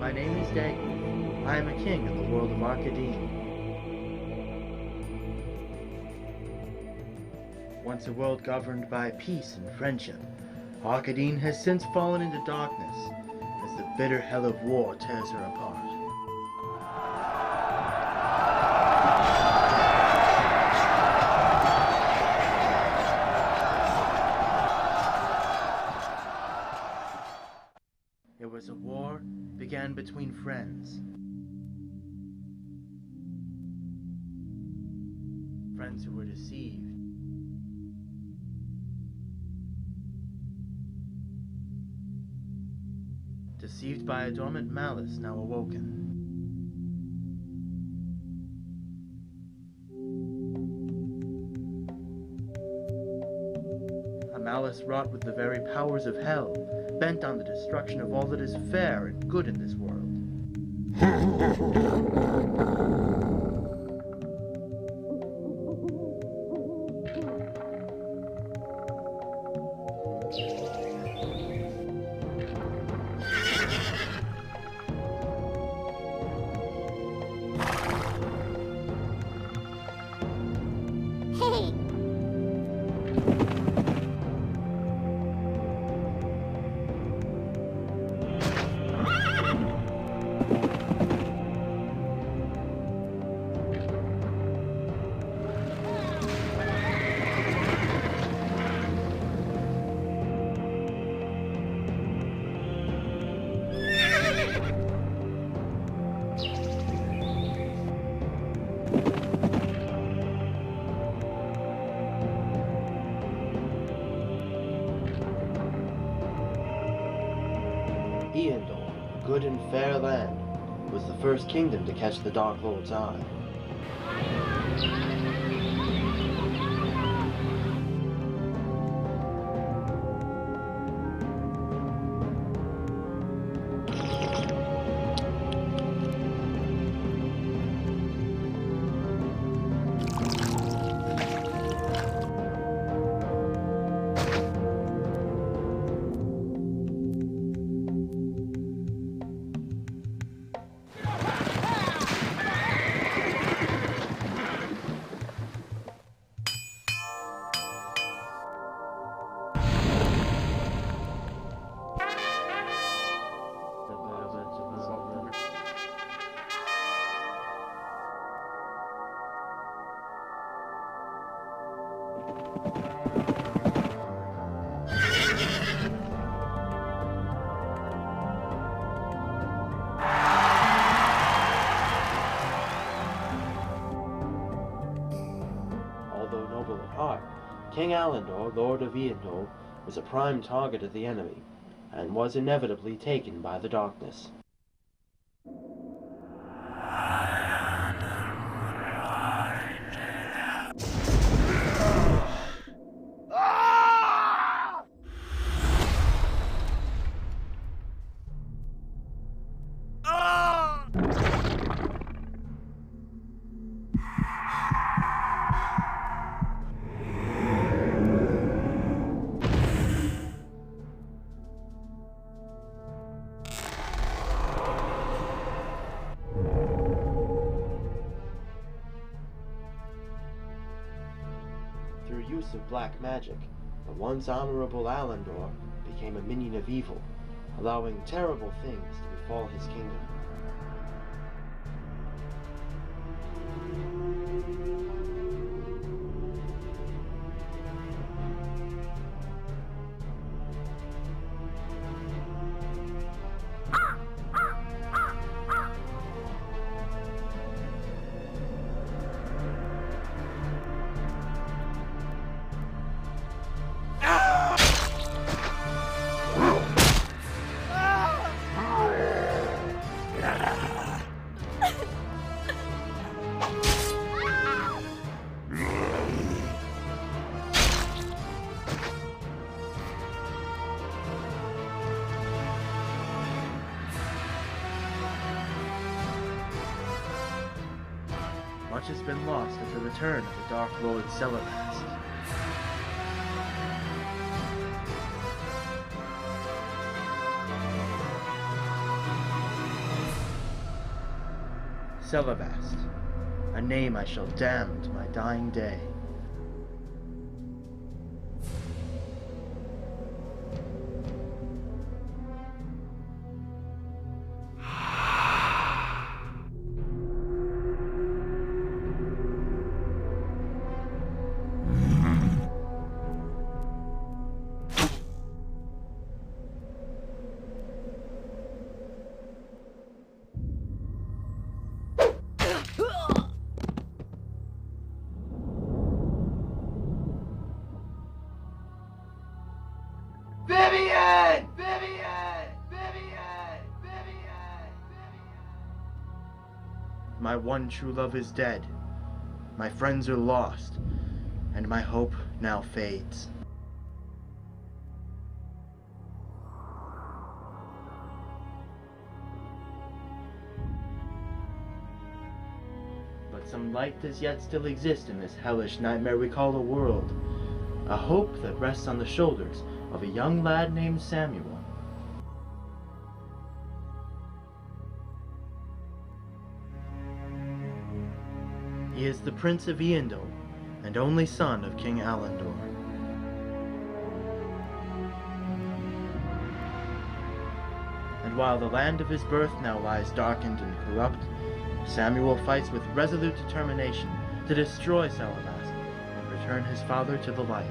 My name is Dagon. I am a king in the world of Arcadine. Once a world governed by peace and friendship, Arcadine has since fallen into darkness as the bitter hell of war tears her apart. It was a war began between friends. Friends who were deceived. Deceived by a dormant malice now awoken. A malice wrought with the very powers of hell, bent on the destruction of all that is fair and good in this world. A good and fair land, was the first kingdom to catch the Dark Lord's eye. Although noble at heart, King Alandor, Lord of Eondor, was a prime target of the enemy, and was inevitably taken by the darkness. Through use of black magic, the once honorable Alandor became a minion of evil, allowing terrible things to befall his kingdom. Much has been lost at the return of the Dark Lord Celebast. Celebast, a name I shall damn to my dying day. Vivian! Vivian! Vivian! Vivian! My one true love is dead, my friends are lost, and my hope now fades. But some light does yet still exist in this hellish nightmare we call a world. A hope that rests on the shoulders of a young lad named Samuel. He is the Prince of Eondil, and only son of King Alandor. And while the land of his birth now lies darkened and corrupt, Samuel fights with resolute determination to destroy Celebast and return his father to the light.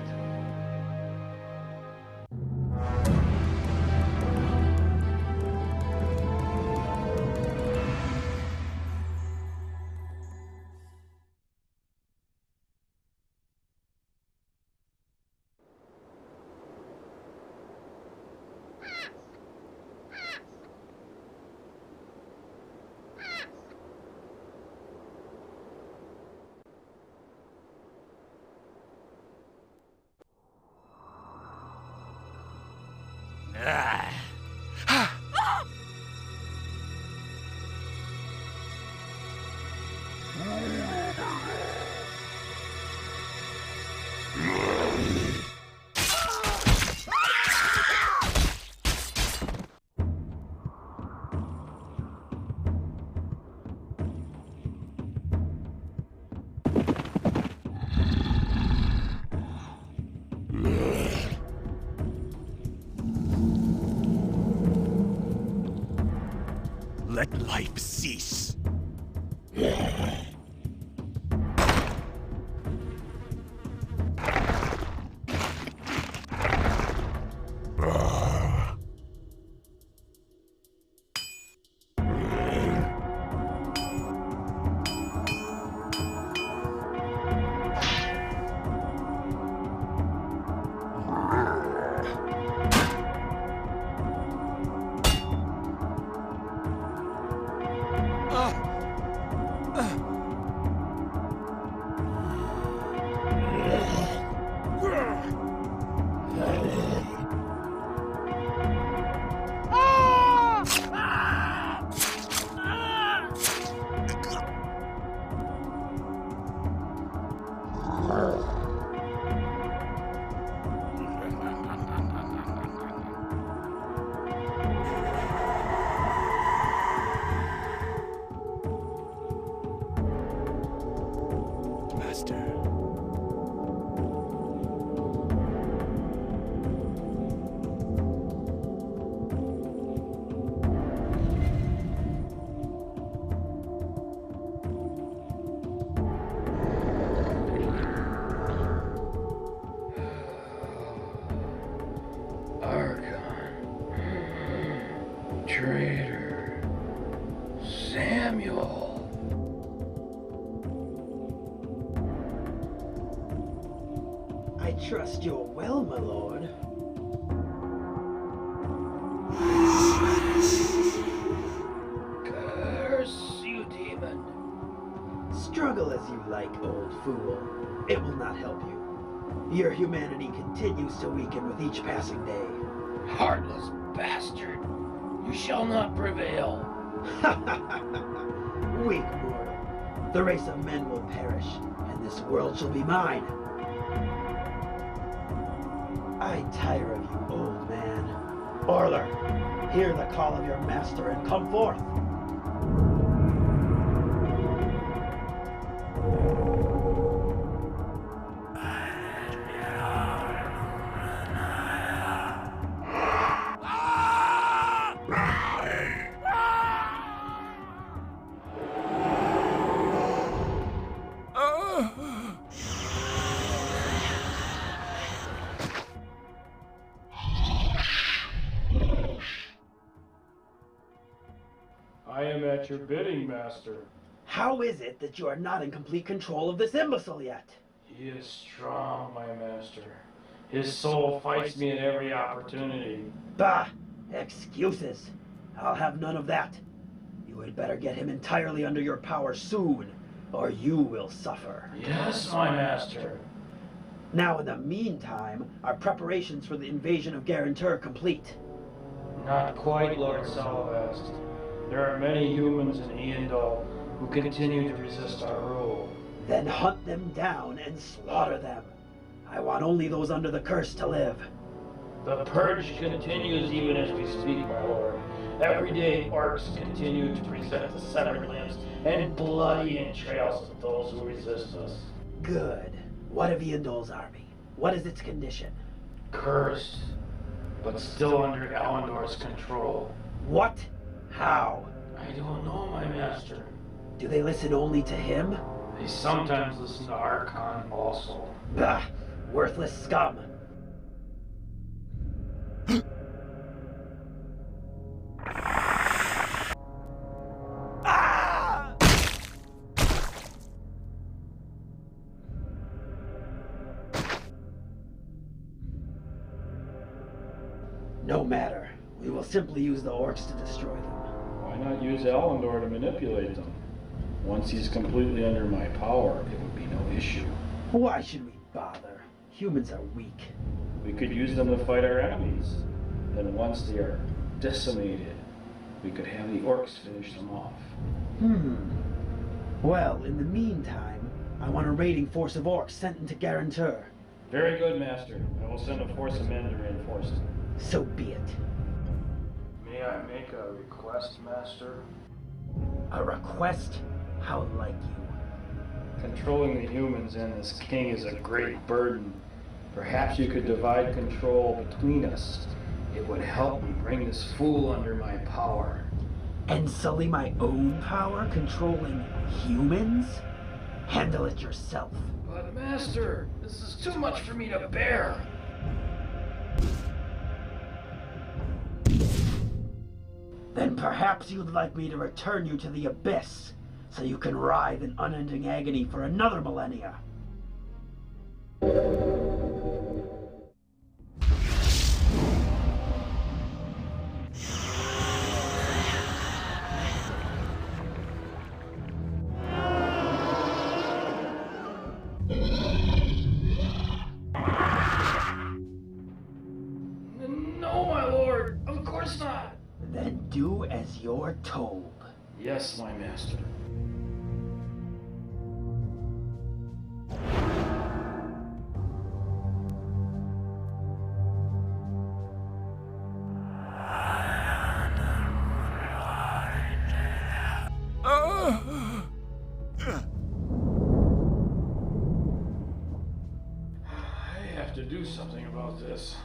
Let life cease. Traitor. Samuel. I trust you're well, my lord. Curse you, demon. Struggle as you like, old fool. It will not help you. Your humanity continues to weaken with each passing day. Heartless bastard. You shall not prevail. Weak mortal. The race of men will perish, and this world shall be mine. I tire of you, old man. Orler, hear the call of your master and come forth. I am at your bidding, Master. How is it that you are not in complete control of this imbecile yet? He is strong, my master. His soul fights me at every opportunity. Bah! Excuses. I'll have none of that. You had better get him entirely under your power soon, or you will suffer. Yes, my master. Now, in the meantime, our preparations for the invasion of Garantur complete. Not quite, Lord Salavast. There are many humans in Eondol who continue to resist our rule. Then hunt them down and slaughter them. I want only those under the curse to live. The purge continues even as we speak, my lord. Every day, orcs continue to present the severed limbs and bloody entrails to those who resist us. Good. What of Eondol's army? What is its condition? Cursed, but still under Elendor's control. What? How? I don't know, my master. Do they listen only to him? They sometimes listen to Archon also. Bah! Worthless scum! No matter. We will simply use the orcs to destroy them. Why not use Elendor to manipulate them? Once he's completely under my power, it would be no issue. Why should we bother? Humans are weak. We could use them to fight our enemies. Then once they are decimated, we could have the orcs finish them off. Well, in the meantime, I want a raiding force of orcs sent into Garantur. Very good, Master. I will send a force of men to reinforce it. So be it. May I make a request, Master? A request? How like you? Controlling the humans and this king is a great burden. Perhaps you could divide control between us. It would help me bring this fool under my power. And sully my own power controlling humans? Handle it yourself. But Master, this is too much for me to bear. Then perhaps you'd like me to return you to the abyss, so you can writhe in unending agony for another millennia. No, my lord, of course not. Then do as you're told. Yes, my master. I have to do something about this.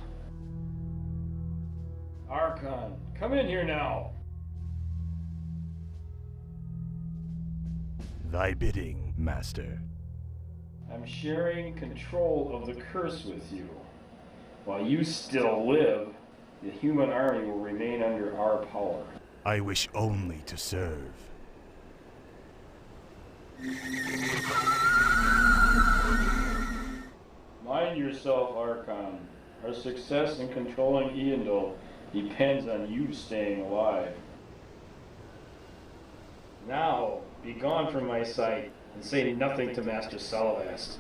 Archon, come in here now. Thy bidding, Master. I'm sharing control of the curse with you. While you still live, the human army will remain under our power. I wish only to serve. Mind yourself, Archon. Our success in controlling Eondol depends on you staying alive. Now, be gone from my sight, and say nothing to Master Salavast.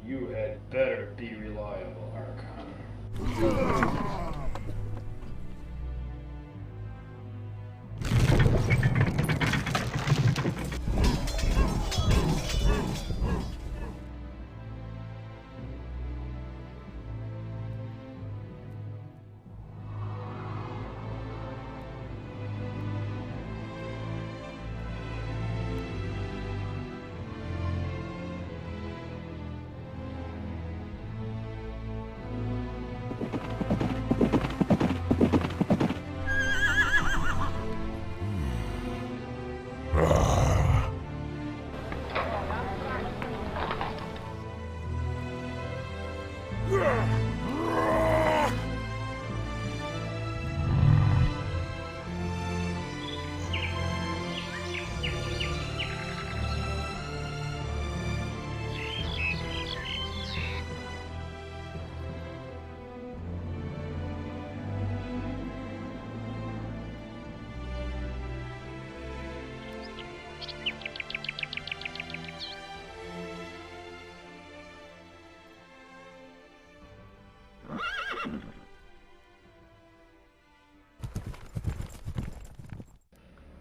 You had better be reliable, Archon.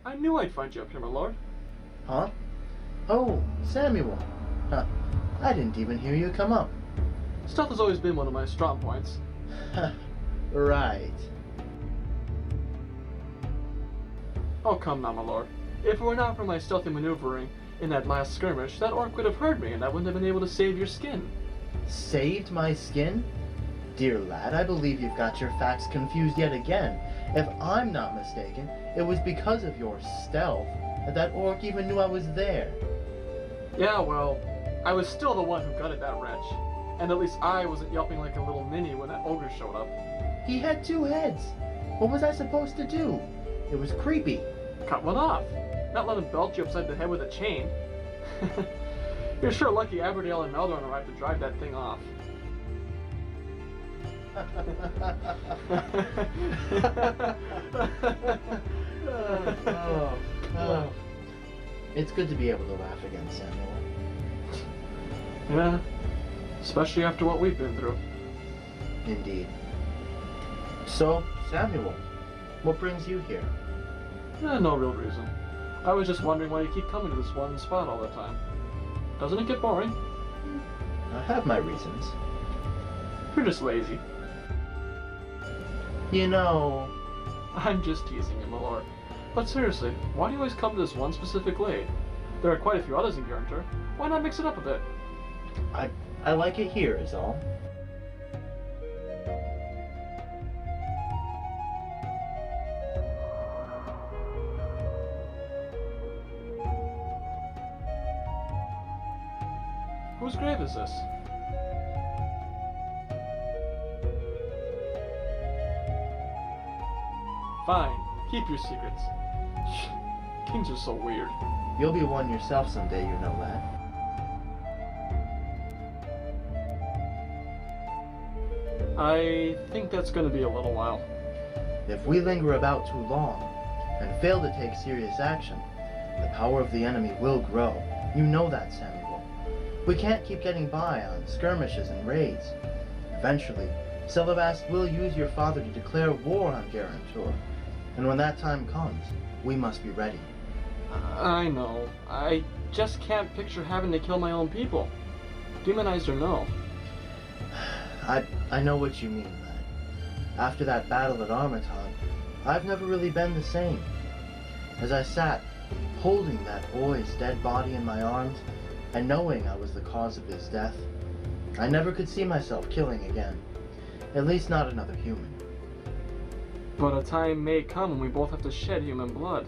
I knew I'd find you up here, my lord. Huh? Oh, Samuel. Huh. I didn't even hear you come up. Stealth has always been one of my strong points. Right. Oh, come now, my lord. If it were not for my stealthy maneuvering in that last skirmish, that orc would have heard me and I wouldn't have been able to save your skin. Saved my skin? Dear lad, I believe you've got your facts confused yet again. If I'm not mistaken, it was because of your stealth that orc even knew I was there. Yeah, well, I was still the one who gutted that wretch. And at least I wasn't yelping like a little ninny when that ogre showed up. He had 2 heads. What was I supposed to do? It was creepy. Cut one off. Not let him belt you upside the head with a chain. You're sure lucky Aberdale and Meldorn arrived to drive that thing off. Oh. It's good to be able to laugh again, Samuel. Yeah, especially after what we've been through. Indeed. So, Samuel, what brings you here? No real reason. I was just wondering why you keep coming to this one spot all the time. Doesn't it get boring? I have my reasons. You're just lazy. You know... I'm just teasing you, my lord. But seriously, why do you always come to this one specific glade? There are quite a few others in Guarantor. Why not mix it up a bit? I like it here, is all. Whose grave is this? Fine, keep your secrets. Kings are so weird. You'll be one yourself someday, you know, lad. I think that's going to be a little while. If we linger about too long, and fail to take serious action, the power of the enemy will grow. You know that, Samuel. We can't keep getting by on skirmishes and raids. Eventually, Celebast will use your father to declare war on Guarantor. And when that time comes, we must be ready. I know. I just can't picture having to kill my own people. Demonized or no. I know what you mean, lad. After that battle at Armaton, I've never really been the same. As I sat, holding that boy's dead body in my arms, and knowing I was the cause of his death, I never could see myself killing again. At least not another human. But a time may come when we both have to shed human blood.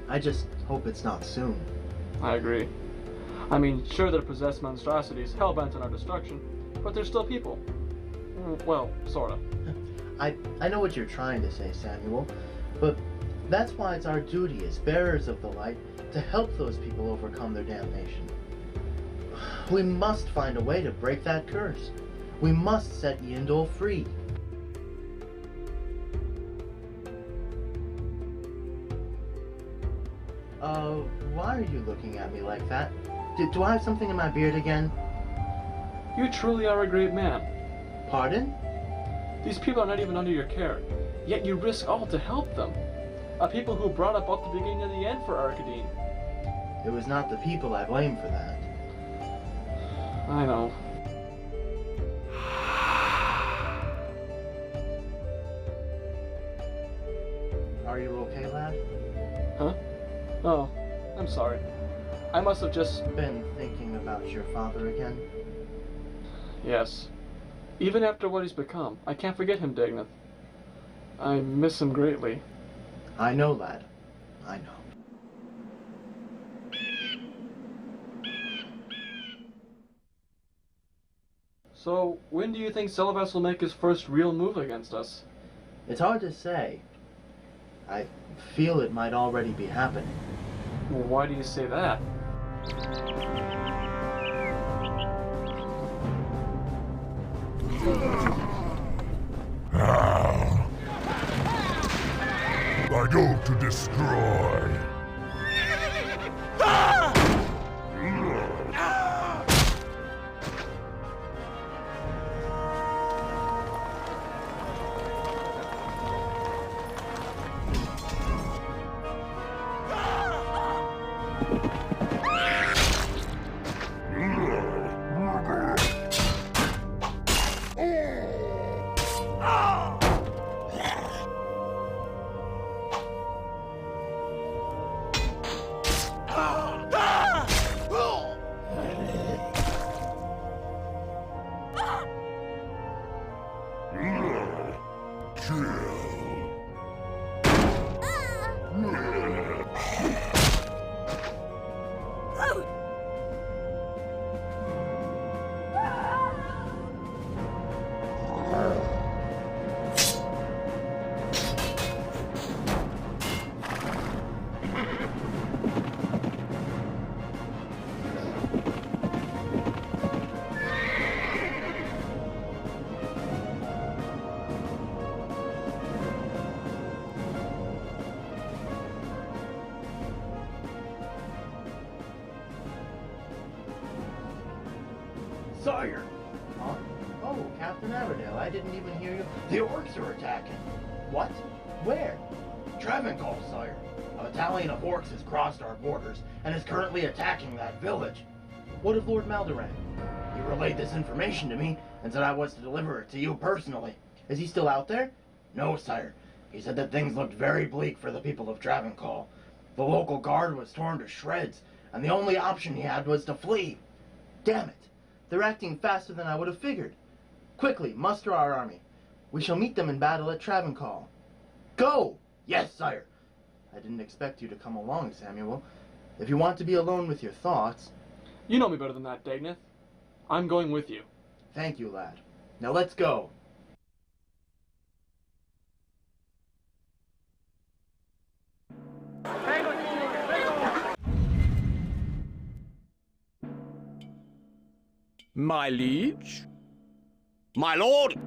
I just hope it's not soon. I agree. I mean, sure, they're possessed monstrosities, hell-bent on our destruction, but they're still people. Well, sorta. I know what you're trying to say, Samuel, but that's why it's our duty as bearers of the light to help those people overcome their damnation. We must find a way to break that curse. We must set Yindol free. Why are you looking at me like that? Do I have something in my beard again? You truly are a great man. Pardon? These people are not even under your care, yet you risk all to help them. A people who brought about the beginning and the end for Arkadine. It was not the people I blame for that. I know. Are you okay, lad? Huh? Oh, I'm sorry. I must have just... Been thinking about your father again? Yes. Even after what he's become, I can't forget him, Dagneth. I miss him greatly. I know, lad. I know. So, when do you think Celebast will make his first real move against us? It's hard to say. I feel it might already be happening. Well, why do you say that? I go to destroy. Chill. Sire! Huh? Oh, Captain Averdale, I didn't even hear you. The orcs are attacking. What? Where? Travancore, sire. A battalion of orcs has crossed our borders and is currently attacking that village. What of Lord Maldoran? He relayed this information to me and said I was to deliver it to you personally. Is he still out there? No, sire. He said that things looked very bleak for the people of Travancore. The local guard was torn to shreds, and the only option he had was to flee. Damn it! They're acting faster than I would have figured. Quickly, muster our army. We shall meet them in battle at Travancore. Go! Yes, sire. I didn't expect you to come along, Samuel. If you want to be alone with your thoughts... You know me better than that, Dagneth. I'm going with you. Thank you, lad. Now let's go. My liege? My lord!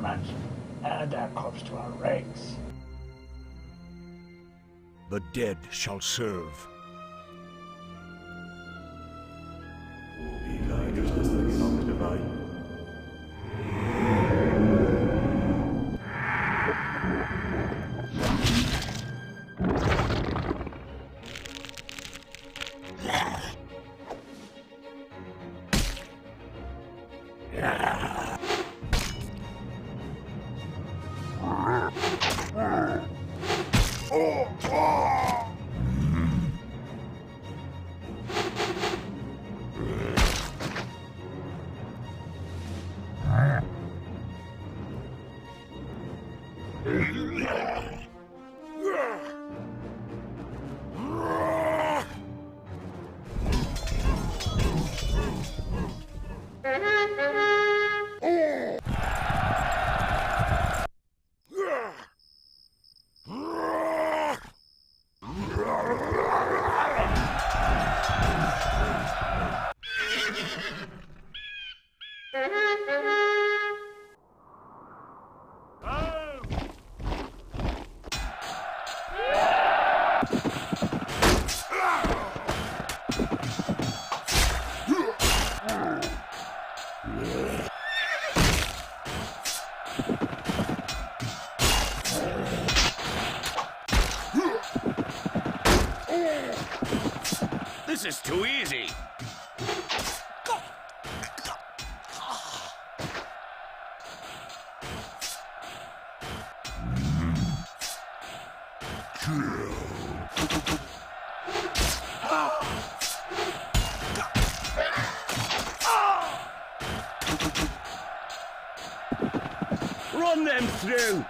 much. Add that corpse to our ranks. The dead shall serve. This is too easy. Run them through.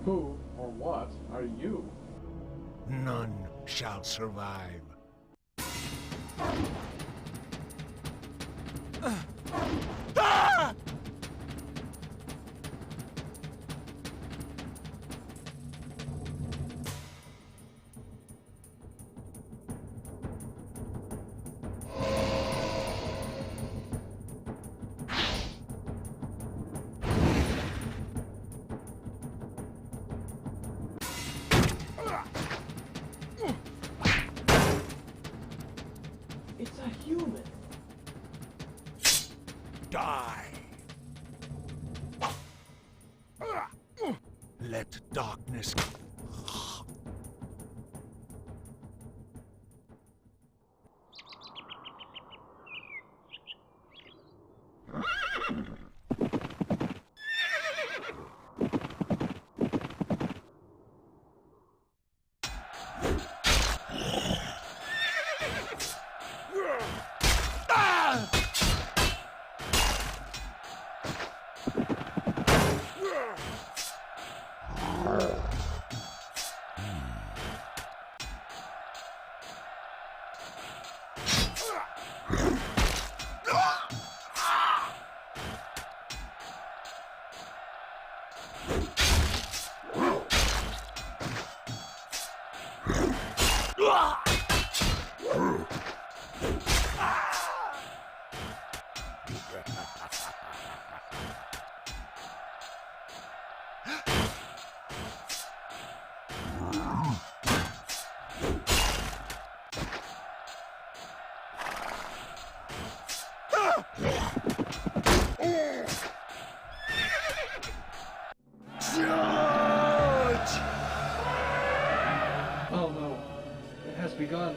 Who or what are you? None shall survive. It's a human. Die. Let darkness. Oh no, it has begun.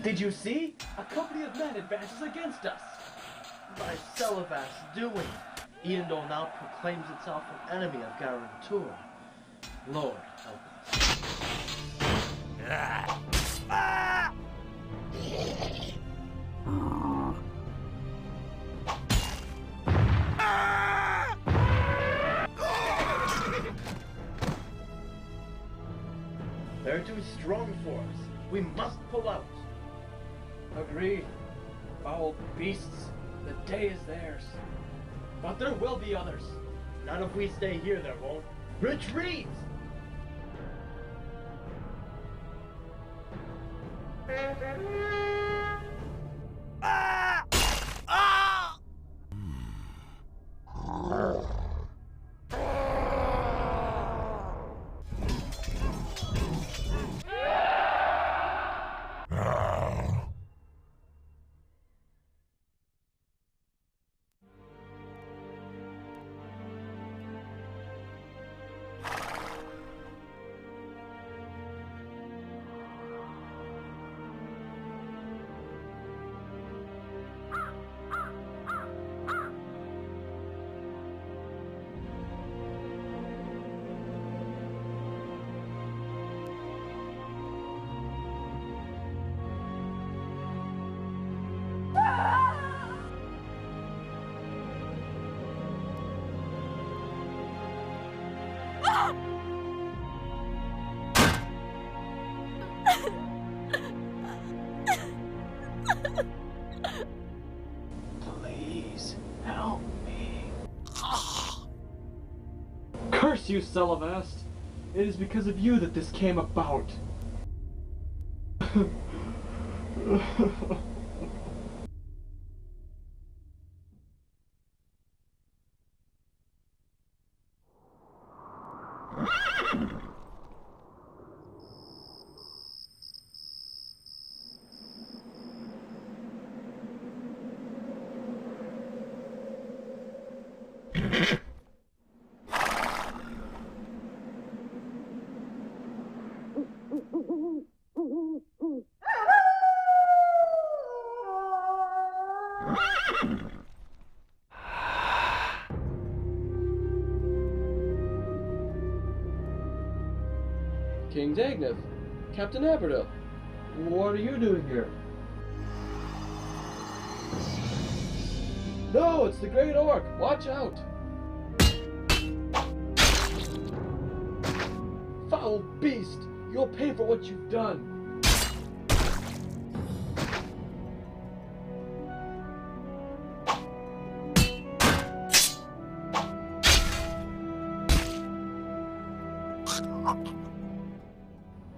Did you see? A company of men advances against us. By Celavas doing. Eondol now proclaims itself an enemy of Garantur. Lord, help us. They're too strong for us. We must pull out. Agreed. Foul beasts, the day is theirs. But there will be others. Not if we stay here, there won't. Retreat! Please help me. Curse you, Celavast! It is because of you that this came about. King Dagnef, Captain Aberdell, what are you doing here? No, it's the Great Orc! Watch out! Foul beast! You'll pay for what you've done!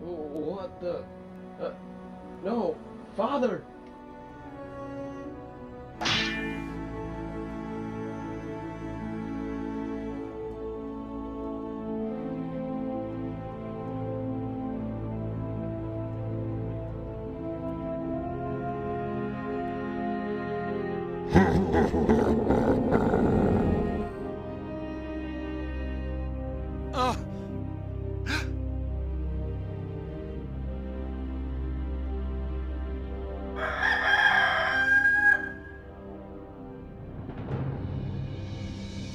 What the... no, Father!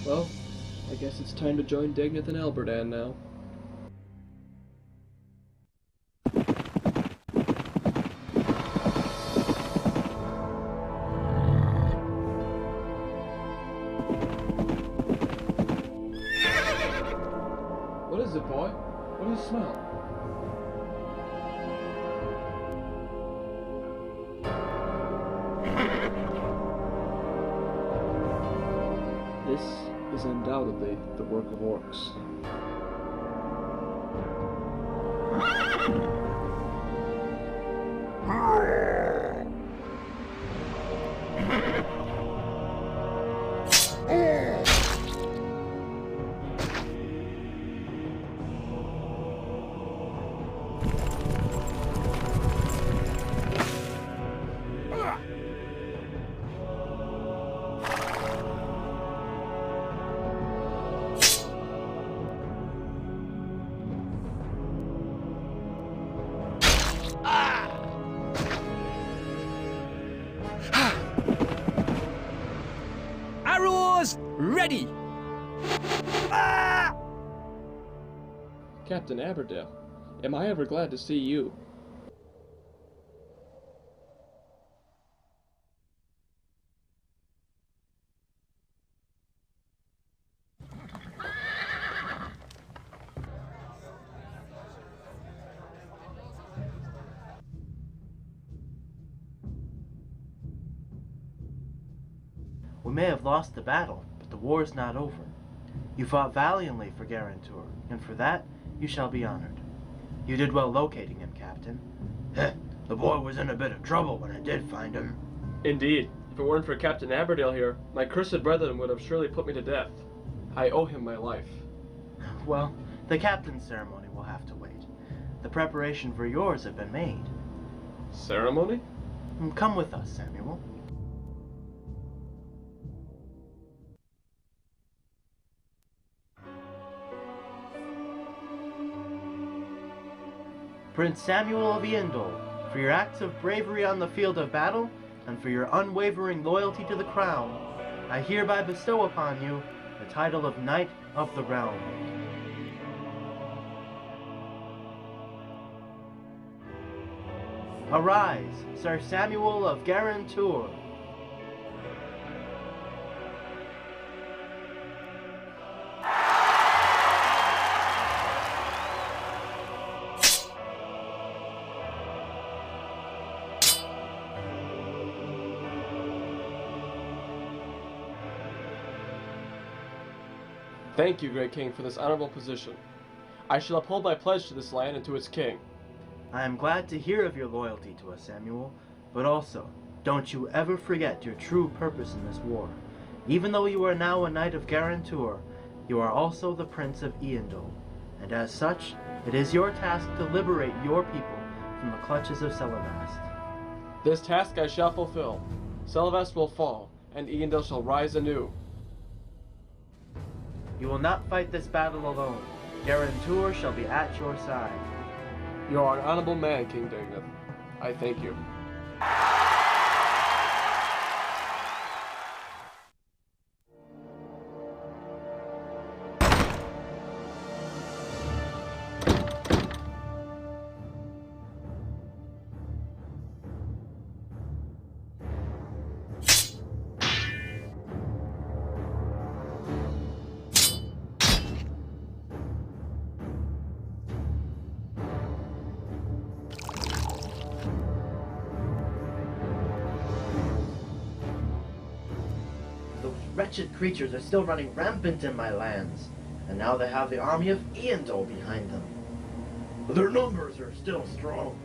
Well, I guess it's time to join Dagnef and Alberdan now. What is it, boy? What do you smell? This is undoubtedly the work of orcs. Arrows ready! Captain Aberdale, am I ever glad to see you? We may have lost the battle, but the war is not over. You fought valiantly for Garantor, and for that you shall be honored. You did well locating him, Captain. The boy was in a bit of trouble when I did find him. Indeed. If it weren't for Captain Aberdale here, my cursed brethren would have surely put me to death. I owe him my life. Well, the captain's ceremony will have to wait. The preparation for yours have been made. Ceremony? Come with us, Samuel. Prince Samuel of Eondol, for your acts of bravery on the field of battle, and for your unwavering loyalty to the crown, I hereby bestow upon you the title of Knight of the Realm. Arise, Sir Samuel of Garantor. Thank you, great king, for this honorable position. I shall uphold my pledge to this land and to its king. I am glad to hear of your loyalty to us, Samuel, but also, don't you ever forget your true purpose in this war. Even though you are now a knight of Garantor, you are also the Prince of Eondol, and as such, it is your task to liberate your people from the clutches of Celebast. This task I shall fulfill. Celebast will fall, and Eondil shall rise anew. You will not fight this battle alone. Garantor shall be at your side. You are an honorable man, King Dagneth. I thank you. Wretched creatures are still running rampant in my lands, and now they have the army of Eondol behind them. Their numbers are still strong.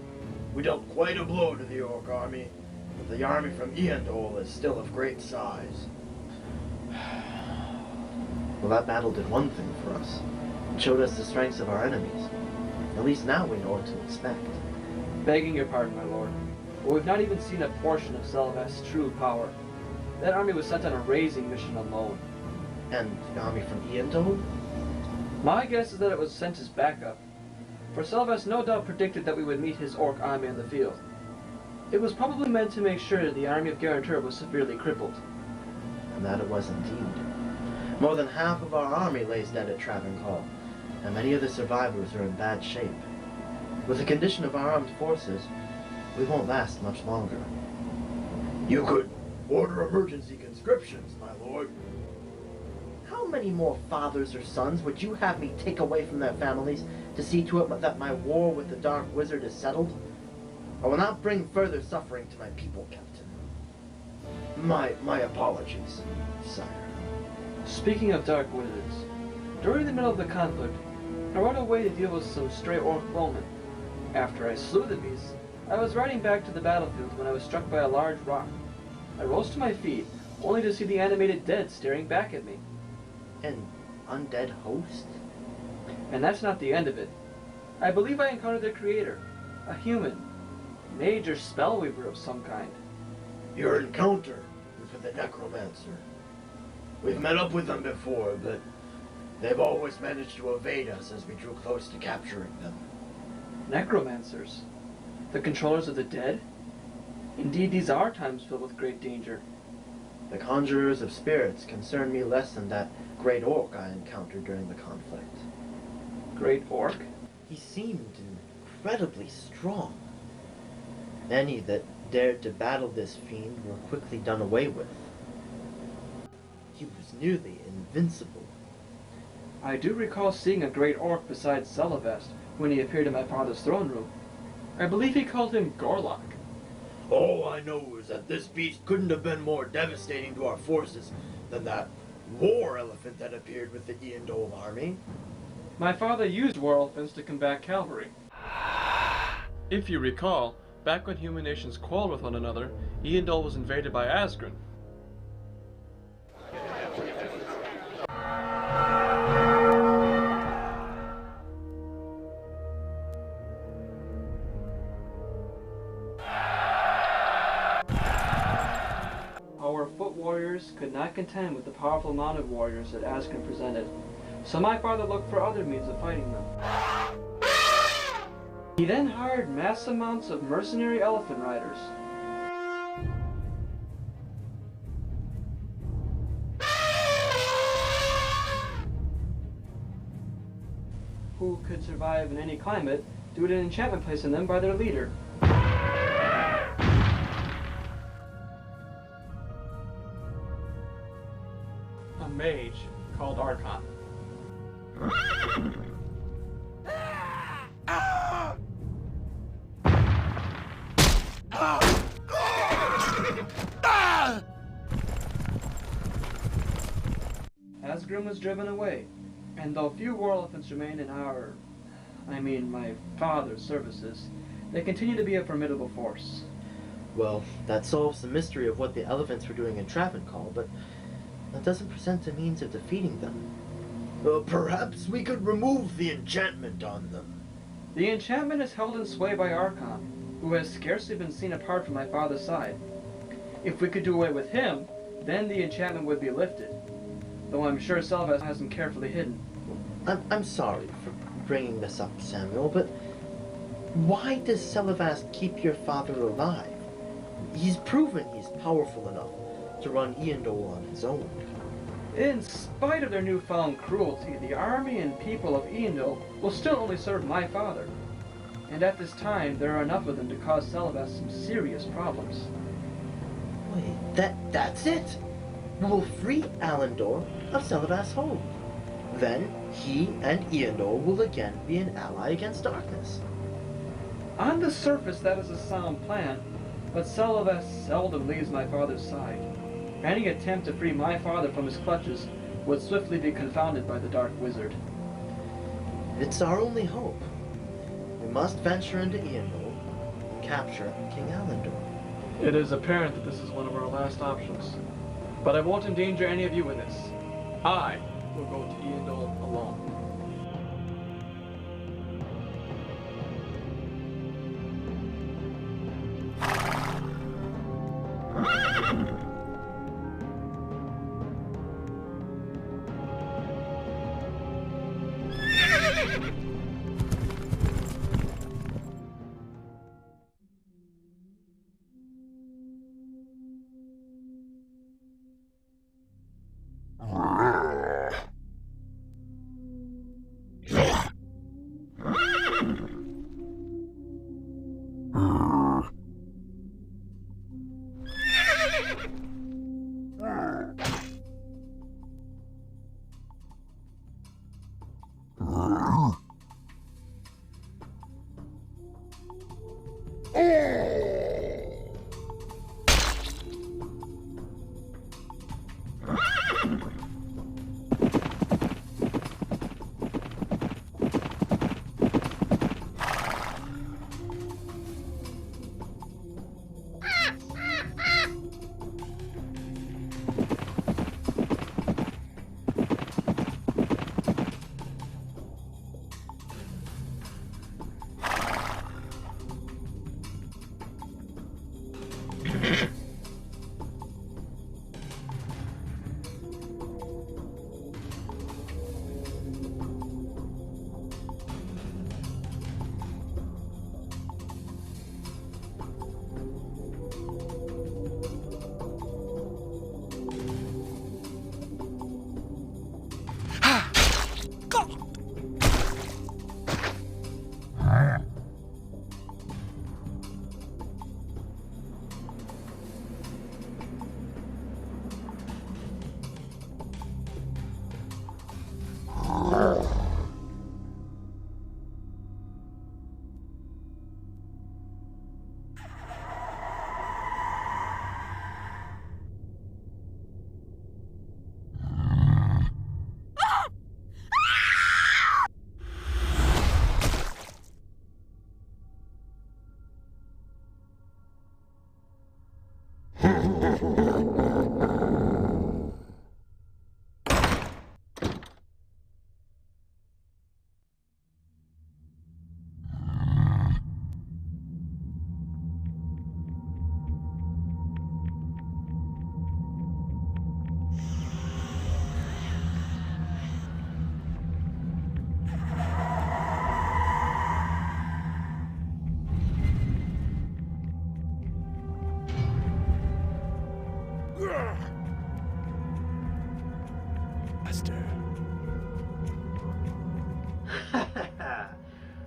We dealt quite a blow to the Orc army, but the army from Eondol is still of great size. Well, that battle did one thing for us. It showed us the strengths of our enemies. At least now we know what to expect. Begging your pardon, my lord, but we've not even seen a portion of Celebast's true power. That army was sent on a raising mission alone. And the army from Eondol? My guess is that it was sent as backup, for Celebast no doubt predicted that we would meet his Orc army in the field. It was probably meant to make sure the army of Garantur was severely crippled. And that it was indeed. More than half of our army lays dead at Travancore, and many of the survivors are in bad shape. With the condition of our armed forces, we won't last much longer. You could order emergency conscriptions, my lord. How many more fathers or sons would you have me take away from their families to see to it that my war with the Dark Wizard is settled? I will not bring further suffering to my people, Captain. My apologies, sire. Speaking of Dark Wizards, during the middle of the conflict, I rode away to deal with some stray Orc bowmen. After I slew the beasts, I was riding back to the battlefield when I was struck by a large rock. I rose to my feet, only to see the animated dead staring back at me. An undead host? And that's not the end of it. I believe I encountered their creator, a human, mage or spellweaver of some kind. Your encounter was with the Necromancer. We've met up with them before, but they've always managed to evade us as we drew close to capturing them. Necromancers? The controllers of the dead? Indeed, these are times filled with great danger. The conjurers of spirits concern me less than that great orc I encountered during the conflict. Great orc? He seemed incredibly strong. Any that dared to battle this fiend were quickly done away with. He was nearly invincible. I do recall seeing a great orc besides Celivest when he appeared in my father's throne room. I believe he called him Gorlock. All I know is that this beast couldn't have been more devastating to our forces than that war elephant that appeared with the Eondol army. My father used war elephants to combat cavalry. If you recall, back when human nations quarreled with one another, Eondol was invaded by Asgren. Our foot warriors could not contend with the powerful mounted warriors that Asgren presented, so my father looked for other means of fighting them. He then hired mass amounts of mercenary elephant riders. Who could survive in any climate due to an enchantment placed on them by their leader. A mage called Archon. Asgrim was driven away, and though few war elephants remained in my father's services, they continue to be a formidable force. Well, that solves the mystery of what the elephants were doing in Travancore, but that doesn't present a means of defeating them. Perhaps we could remove the enchantment on them. The enchantment is held in sway by Archon, who has scarcely been seen apart from my father's side. If we could do away with him, then the enchantment would be lifted, though I'm sure Selvas has him carefully hidden. I'm sorry for bringing this up, Samuel, but why does Celivast keep your father alive? He's proven he's powerful enough to run Eondol on his own. In spite of their newfound cruelty, the army and people of Eondol will still only serve my father. And at this time, there are enough of them to cause Celivast some serious problems. Wait, that's it? We'll free Alandor of Celivast's hold. Then he and Eondol will again be an ally against darkness. On the surface, that is a sound plan, but Celivast seldom leaves my father's side. Any attempt to free my father from his clutches would swiftly be confounded by the Dark Wizard. It's our only hope. We must venture into Eondol and capture King Alandor. It is apparent that this is one of our last options. But I won't endanger any of you in this. I will go to Eondol alone. Master.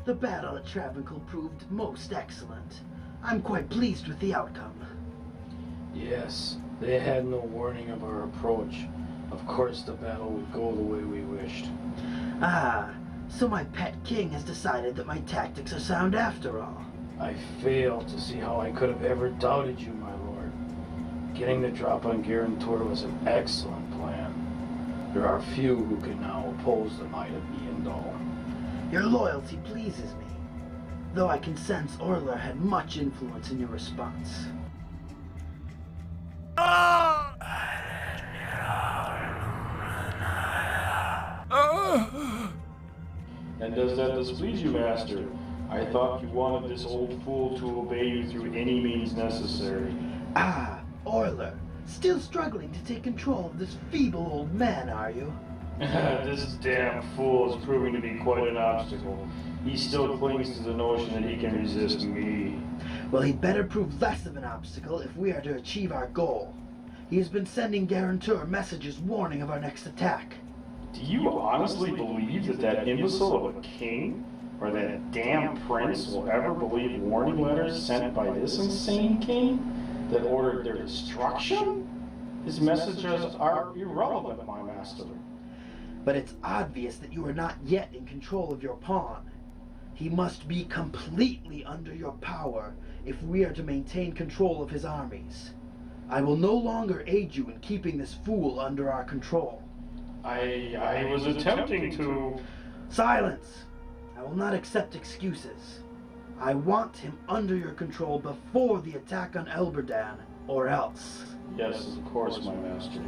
The battle at Travancore proved most excellent. I'm quite pleased with the outcome. Yes, they had no warning of our approach. Of course the battle would go the way we wished. Ah, so my pet king has decided that my tactics are sound after all. I fail to see how I could have ever doubted you, my lord. Getting the drop on Garantor was an excellent plan. There are few who can now oppose the might of Iandol. Your loyalty pleases me, though I can sense Orla had much influence in your response. And does that displease you, master? I thought you wanted this old fool to obey you through any means necessary. Ah, Orla, still struggling to take control of this feeble old man, are you? This damn fool is proving to be quite an obstacle. He still clings to the notion that he can resist me. Well, he'd better prove less of an obstacle if we are to achieve our goal. He has been sending Garantor messages warning of our next attack. Do you honestly believe that that imbecile of a king, or that damn prince, will ever believe warning letters sent by this insane king that ordered their destruction? His messages are irrelevant, my master. But it's obvious that you are not yet in control of your pawn. He must be completely under your power if we are to maintain control of his armies. I will no longer aid you in keeping this fool under our control. I was attempting to... Silence! I will not accept excuses. I want him under your control before the attack on Elberdan, or else. Yes, of course, my master.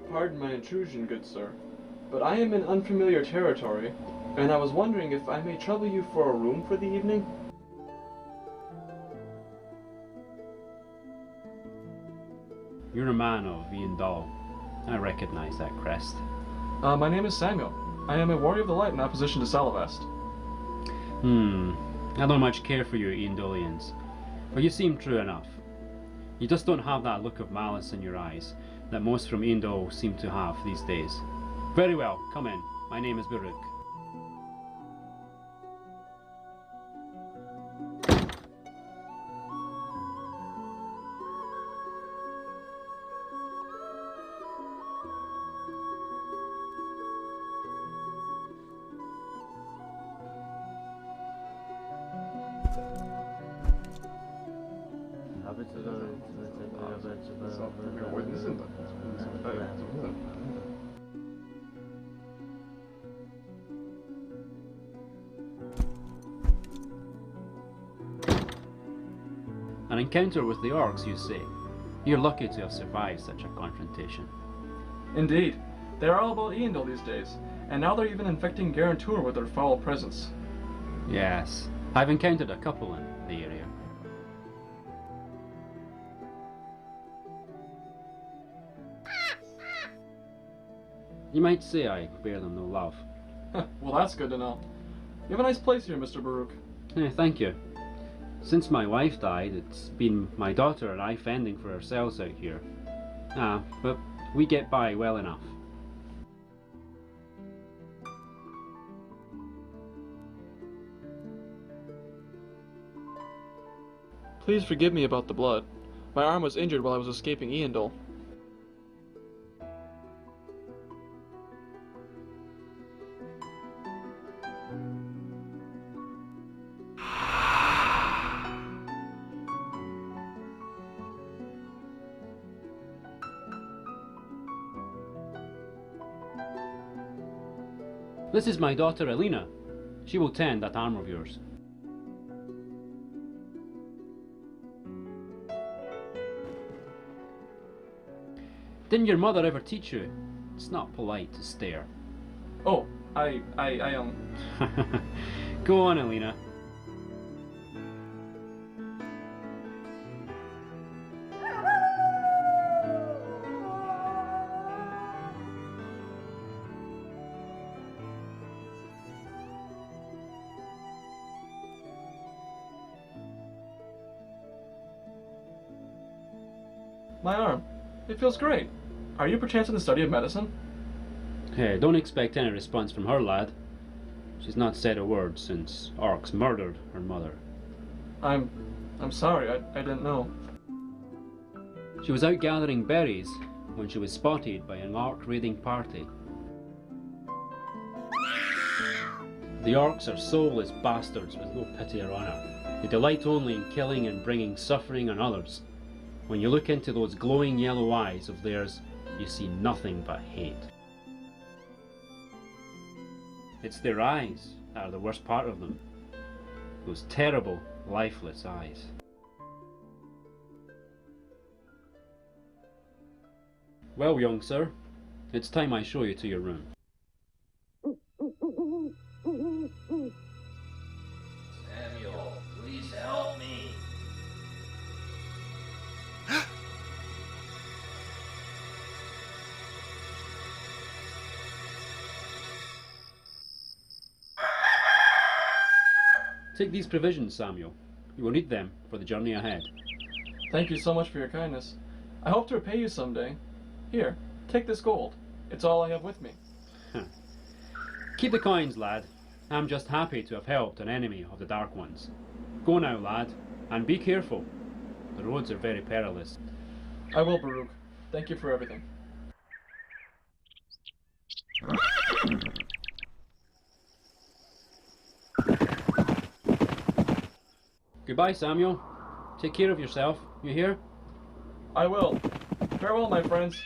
Pardon my intrusion, good sir, but I am in unfamiliar territory, and I was wondering if I may trouble you for a room for the evening? You're a man of Iandol. I recognize that crest. My name is Samuel. I am a warrior of the light in opposition to Salavast. I don't much care for you Iandolians, but you seem true enough. You just don't have that look of malice in your eyes, that most from Eindel seem to have these days. Very well, come in. My name is Baruch. An encounter with the orcs, you say? You're lucky to have survived such a confrontation. Indeed. They're all about Eindel these days, and now they're even infecting Garantur with their foul presence. Yes, I've encountered a couple in the area. You might say I bear them no love. Well, that's good to know. You have a nice place here, Mr. Baruch. Thank you. Since my wife died, it's been my daughter and I fending for ourselves out here. But we get by well enough. Please forgive me about the blood. My arm was injured while I was escaping Eindel. This is my daughter Alina. She will tend that arm of yours. Didn't your mother ever teach you? It's not polite to stare. Oh, Go on, Alina. My arm. It feels great. Are you perchance in the study of medicine? Hey, don't expect any response from her, lad. She's not said a word since orcs murdered her mother. I'm sorry, I didn't know. She was out gathering berries when she was spotted by an orc raiding party. The orcs are soulless bastards with no pity or honour. They delight only in killing and bringing suffering on others. When you look into those glowing yellow eyes of theirs, you see nothing but hate. It's their eyes that are the worst part of them. Those terrible, lifeless eyes. Well, young sir, it's time I show you to your room. Samuel, please help me. Take these provisions, Samuel. You will need them for the journey ahead. Thank you so much for your kindness. I hope to repay you someday. Here, take this gold. It's all I have with me. Keep the coins, lad. I'm just happy to have helped an enemy of the Dark Ones. Go now, lad, and be careful. The roads are very perilous. I will, Baruch. Thank you for everything. Goodbye, Samuel. Take care of yourself, you hear? I will. Farewell, my friends.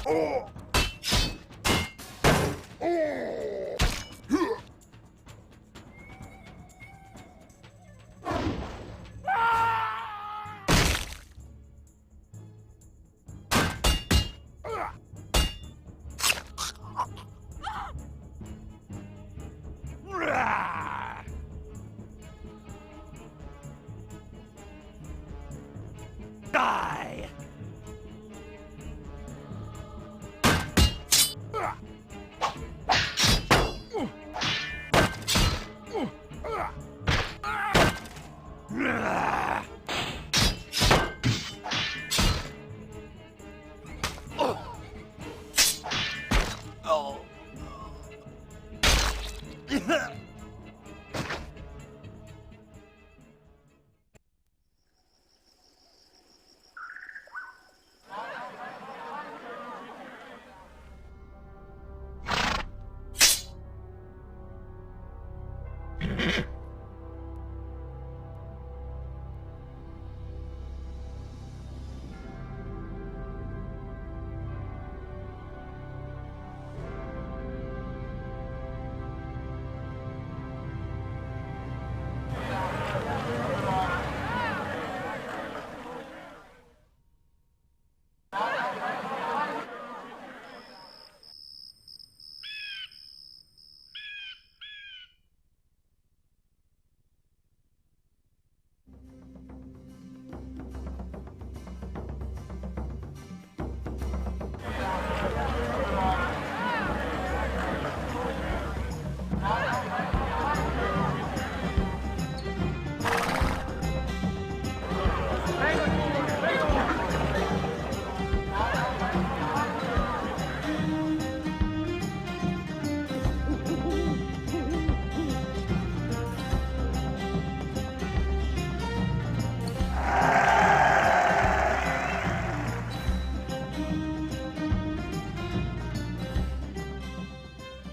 Die!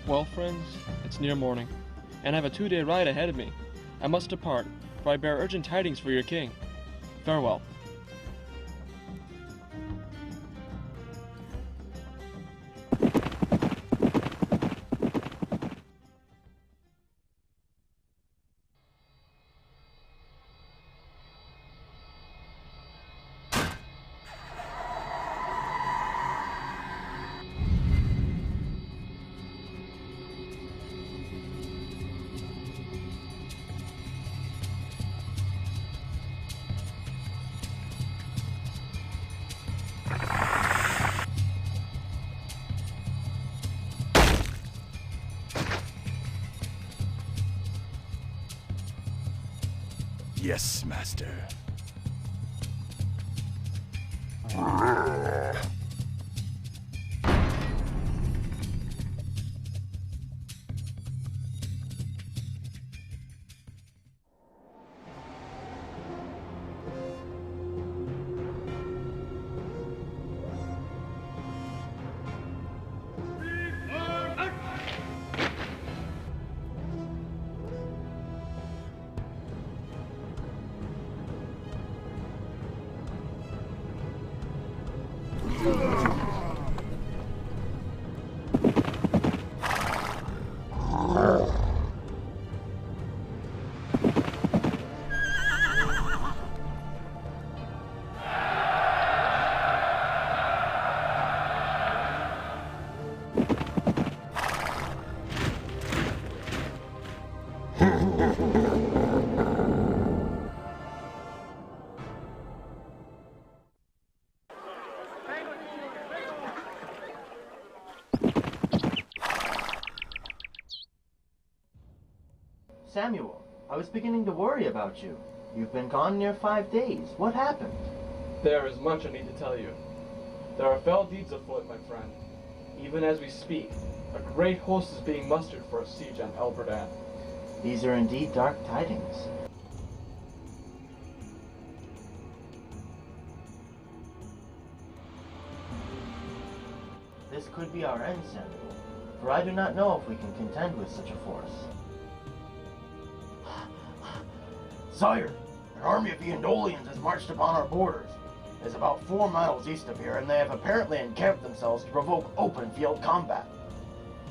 Well, friends, it's near morning, and I have a 2-day ride ahead of me. I must depart, for I bear urgent tidings for your king. Farewell. Yes, master. Samuel, I was beginning to worry about you. You've been gone near 5 days. What happened? There is much I need to tell you. There are fell deeds afoot, my friend. Even as we speak, a great host is being mustered for a siege on El Verdun. These are indeed dark tidings. This could be our end, Samuel, for I do not know if we can contend with such a force. Sire, an army of the Andolians has marched upon our borders, is about 4 miles east of here, and they have apparently encamped themselves to provoke open field combat.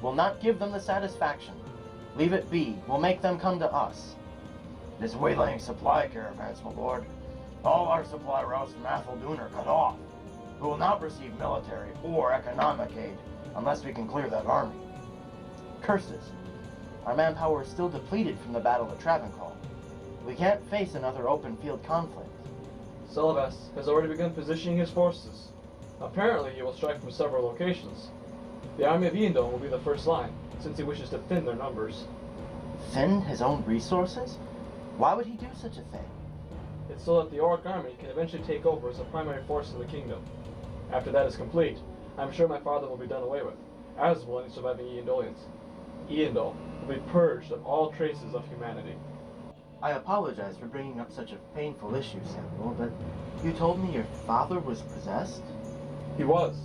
We'll not give them the satisfaction. Leave it be. We'll make them come to us. It is waylaying supply caravans, my lord. All our supply routes from Atheldoon are cut off. We will not receive military or economic aid unless we can clear that army. Curses. Our manpower is still depleted from the Battle of Travancore. We can't face another open field conflict. Celebes has already begun positioning his forces. Apparently he will strike from several locations. The army of Iandol will be the first line, since he wishes to thin their numbers. Thin his own resources? Why would he do such a thing? It's so that the Orc army can eventually take over as a primary force in the kingdom. After that is complete, I'm sure my father will be done away with, as will any surviving Iandolians. Iandol will be purged of all traces of humanity. I apologize for bringing up such a painful issue, Samuel, but you told me your father was possessed? He was,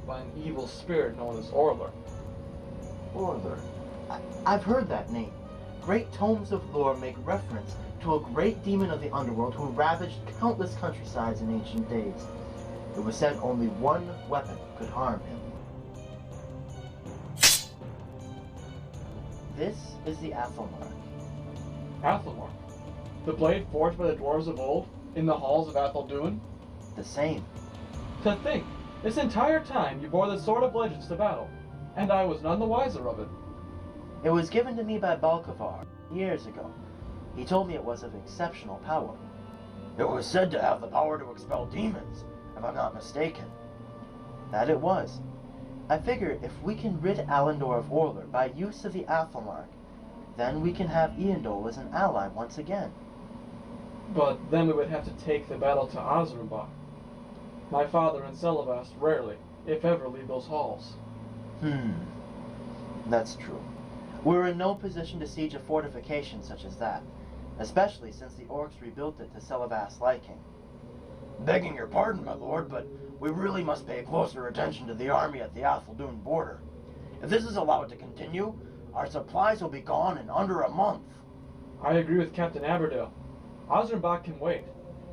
by an evil spirit known as Orler. Orler. I've heard that name. Great tomes of lore make reference to a great demon of the underworld who ravaged countless countrysides in ancient days. It was said only one weapon could harm him. This is the Athelmark. Athelmark? The blade forged by the dwarves of old, in the halls of Atheldoon? The same. To think, this entire time you bore the Sword of Legends to battle, and I was none the wiser of it. It was given to me by Balkavar years ago. He told me it was of exceptional power. It was said to have the power to expel demons, if I'm not mistaken. That it was. I figure if we can rid Alandor of Orler by use of the Athelmark, then we can have Iandol as an ally once again. But then we would have to take the battle to Osrumbach. My father and Celebast rarely, if ever, leave those halls. That's true. We're in no position to siege a fortification such as that, especially since the Orcs rebuilt it to Celebast's liking. Begging your pardon, my lord, but we really must pay closer attention to the army at the Atheldoon border. If this is allowed to continue, our supplies will be gone in under a month. I agree with Captain Aberdale. Osrumbach can wait.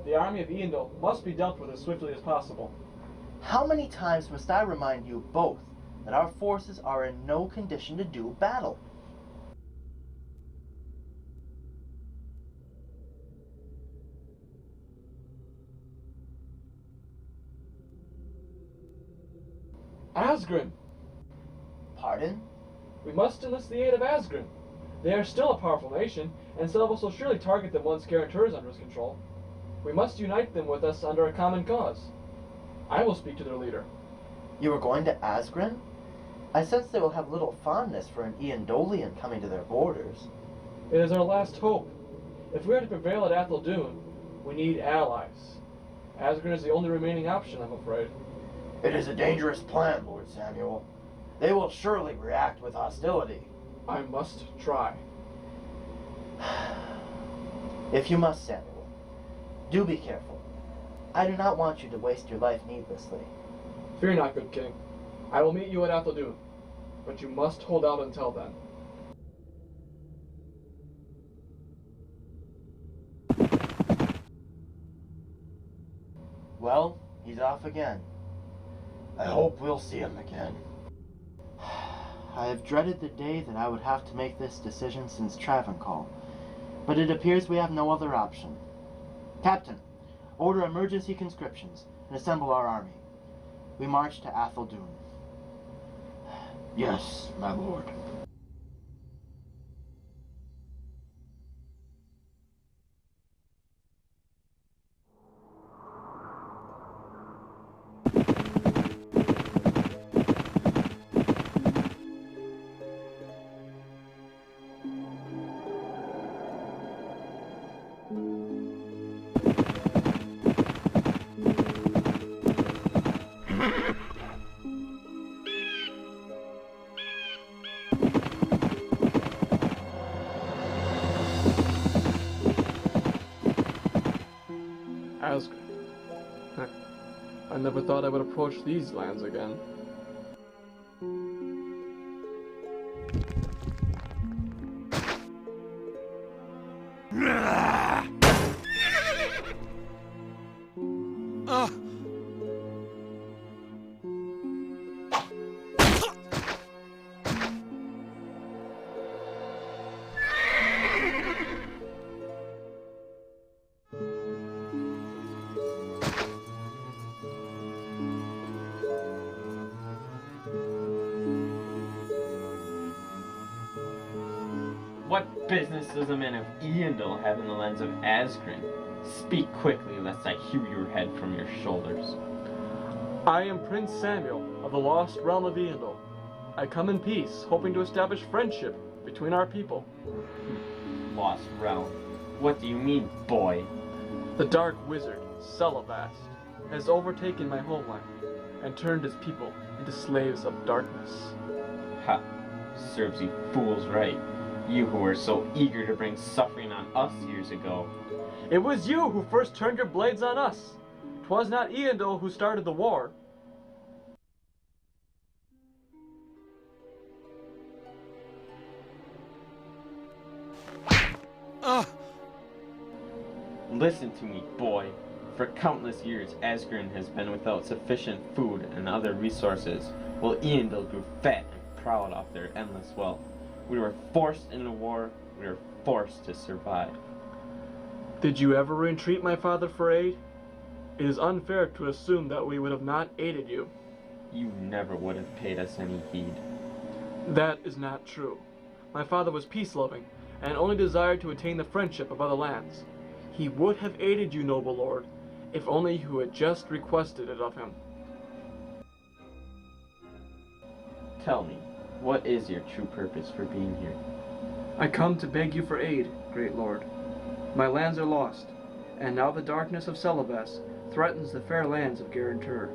The army of Iandol must be dealt with as swiftly as possible. How many times must I remind you both that our forces are in no condition to do battle? Asgrim! Pardon? We must enlist the aid of Asgrim. They are still a powerful nation, and Celebus will surely target them once Garantur is under his control. We must unite them with us under a common cause. I will speak to their leader. You are going to Asgrim? I sense they will have little fondness for an Iandolian coming to their borders. It is our last hope. If we are to prevail at Atheldoon, we need allies. Asgrim is the only remaining option, I'm afraid. It is a dangerous plan, Lord Samuel. They will surely react with hostility. I must try. If you must, Samuel, do be careful. I do not want you to waste your life needlessly. Fear not, good king. I will meet you at Atheldoon, but you must hold out until then. Well, he's off again. I hope we'll see him again. I have dreaded the day that I would have to make this decision since Travancore, but it appears we have no other option. Captain, order emergency conscriptions and assemble our army. We march to Atheldoon. Yes, my lord. Asgrim. I never thought I would approach these lands again. Ah! What business does a man of Eondil have in the lands of Asgrin? Speak quickly, lest I hew your head from your shoulders. I am Prince Samuel of the lost realm of Eondil. I come in peace, hoping to establish friendship between our people. Lost realm? What do you mean, boy? The dark wizard, Celebast, has overtaken my homeland and turned his people into slaves of darkness. Ha! Serves you fools right. You who were so eager to bring suffering on us years ago. It was you who first turned your blades on us. 'Twas not Eondil who started the war. Listen to me, boy. For countless years, Asgrin has been without sufficient food and other resources, while Eondil grew fat and proud off their endless wealth. We were forced into war. We were forced to survive. Did you ever entreat my father for aid? It is unfair to assume that we would have not aided you. You never would have paid us any heed. That is not true. My father was peace-loving, and only desired to attain the friendship of other lands. He would have aided you, noble lord, if only you had just requested it of him. Tell me, what is your true purpose for being here? I come to beg you for aid, great lord. My lands are lost, and now the darkness of Celebes threatens the fair lands of Garantur.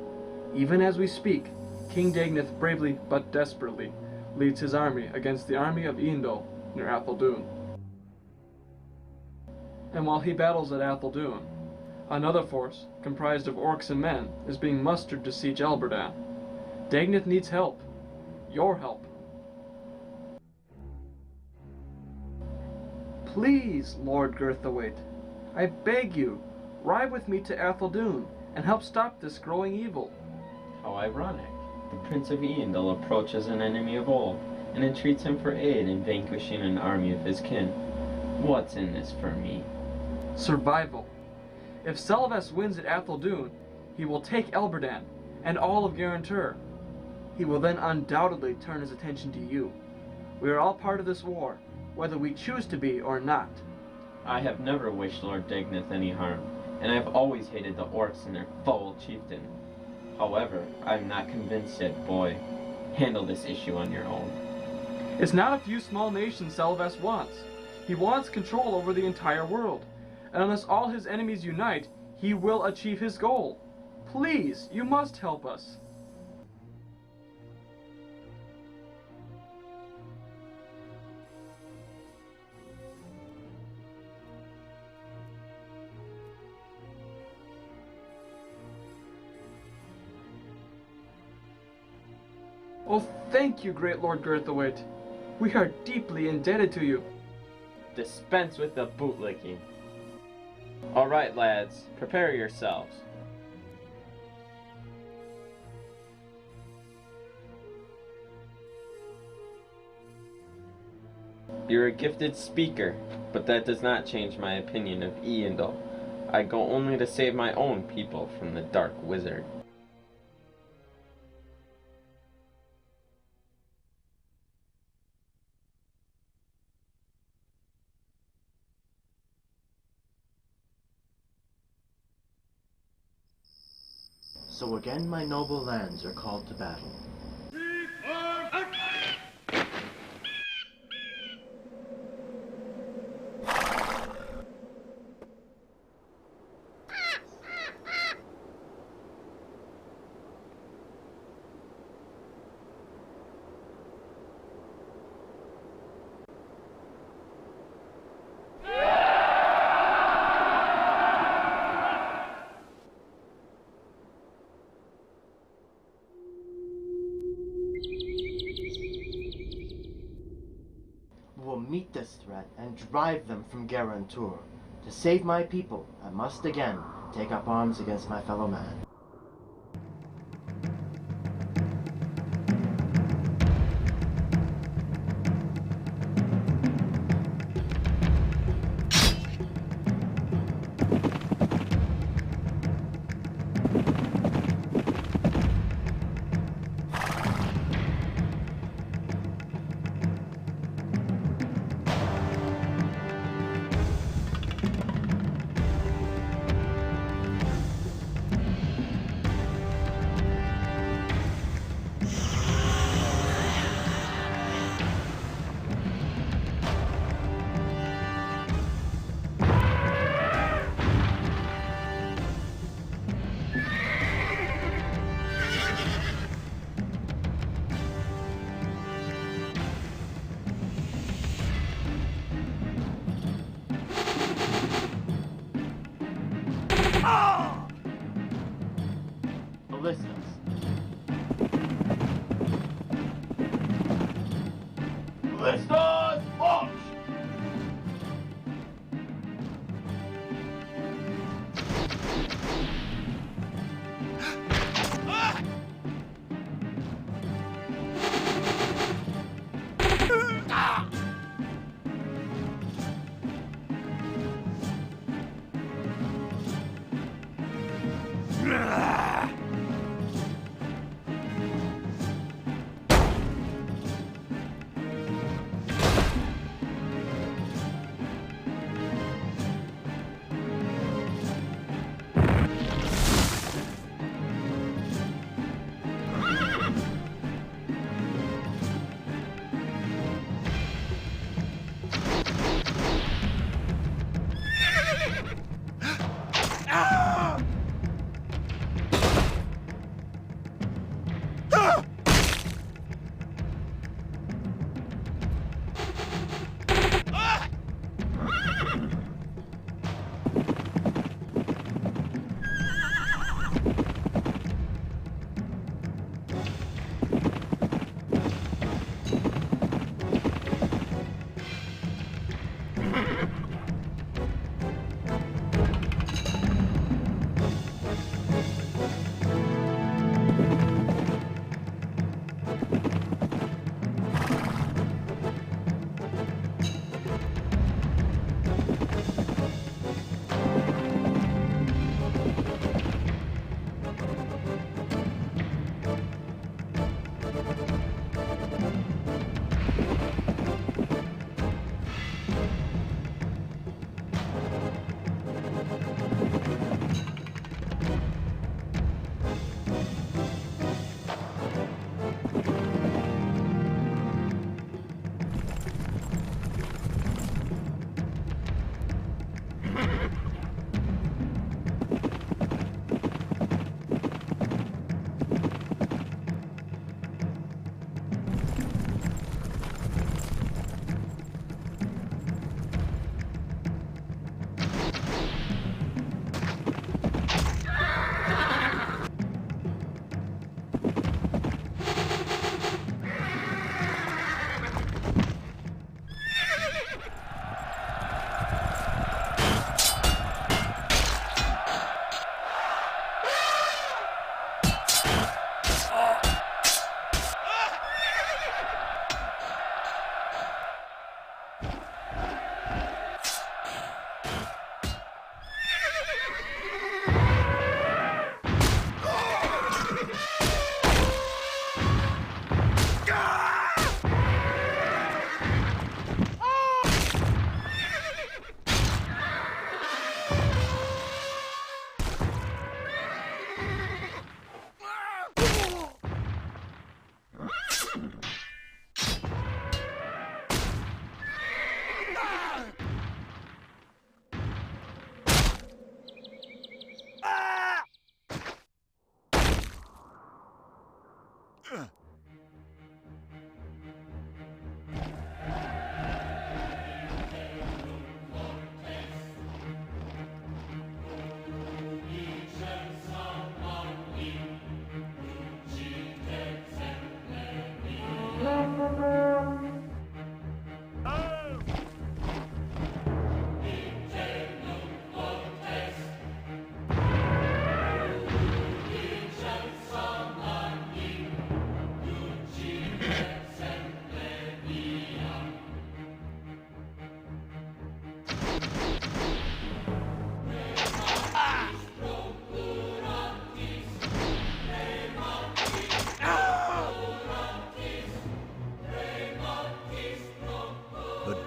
Even as we speak, King Dagnith bravely but desperately leads his army against the army of Eondil near Athelstan. And while he battles at Athelstan, another force, comprised of orcs and men, is being mustered to siege Elberdan. Dagnith needs help. Your help. Please, Lord Girthawaite, I beg you, ride with me to Athelstan and help stop this growing evil. How ironic. The Prince of Eondil approaches an enemy of old and entreats him for aid in vanquishing an army of his kin. What's in this for me? Survival. If Celebes wins at Athelstan, he will take Elberdan and all of Garantur. He will then undoubtedly turn his attention to you. We are all part of this war, whether we choose to be or not. I have never wished Lord Dagnith any harm, and I have always hated the orcs and their foul chieftain. However, I am not convinced yet, boy. Handle this issue on your own. It's not a few small nations Celebes wants. He wants control over the entire world. And unless all his enemies unite, he will achieve his goal. Please, you must help us. Oh, thank you, great Lord Girthawaite. We are deeply indebted to you. Dispense with the bootlicking. All right, lads, prepare yourselves. You're a gifted speaker, but that does not change my opinion of Eondil. I go only to save my own people from the Dark Wizard. So again my noble lands are called to battle. Will meet this threat and drive them from Garantur. To save my people, I must again take up arms against my fellow man. Ballistas, launch!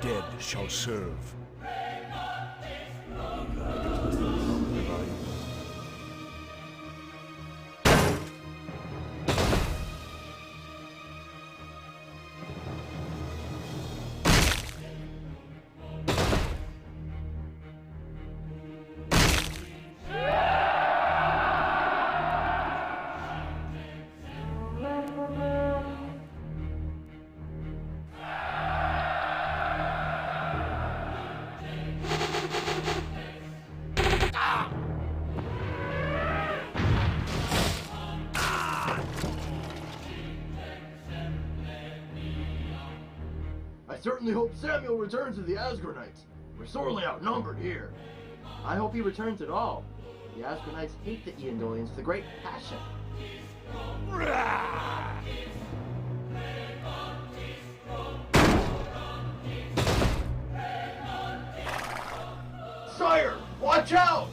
dead shall serve. certainly hope Samuel returns to the Asgardites. We're sorely outnumbered here. I hope he returns at all. The Asgardites hate the Eondolians with a great passion. Sire, watch out!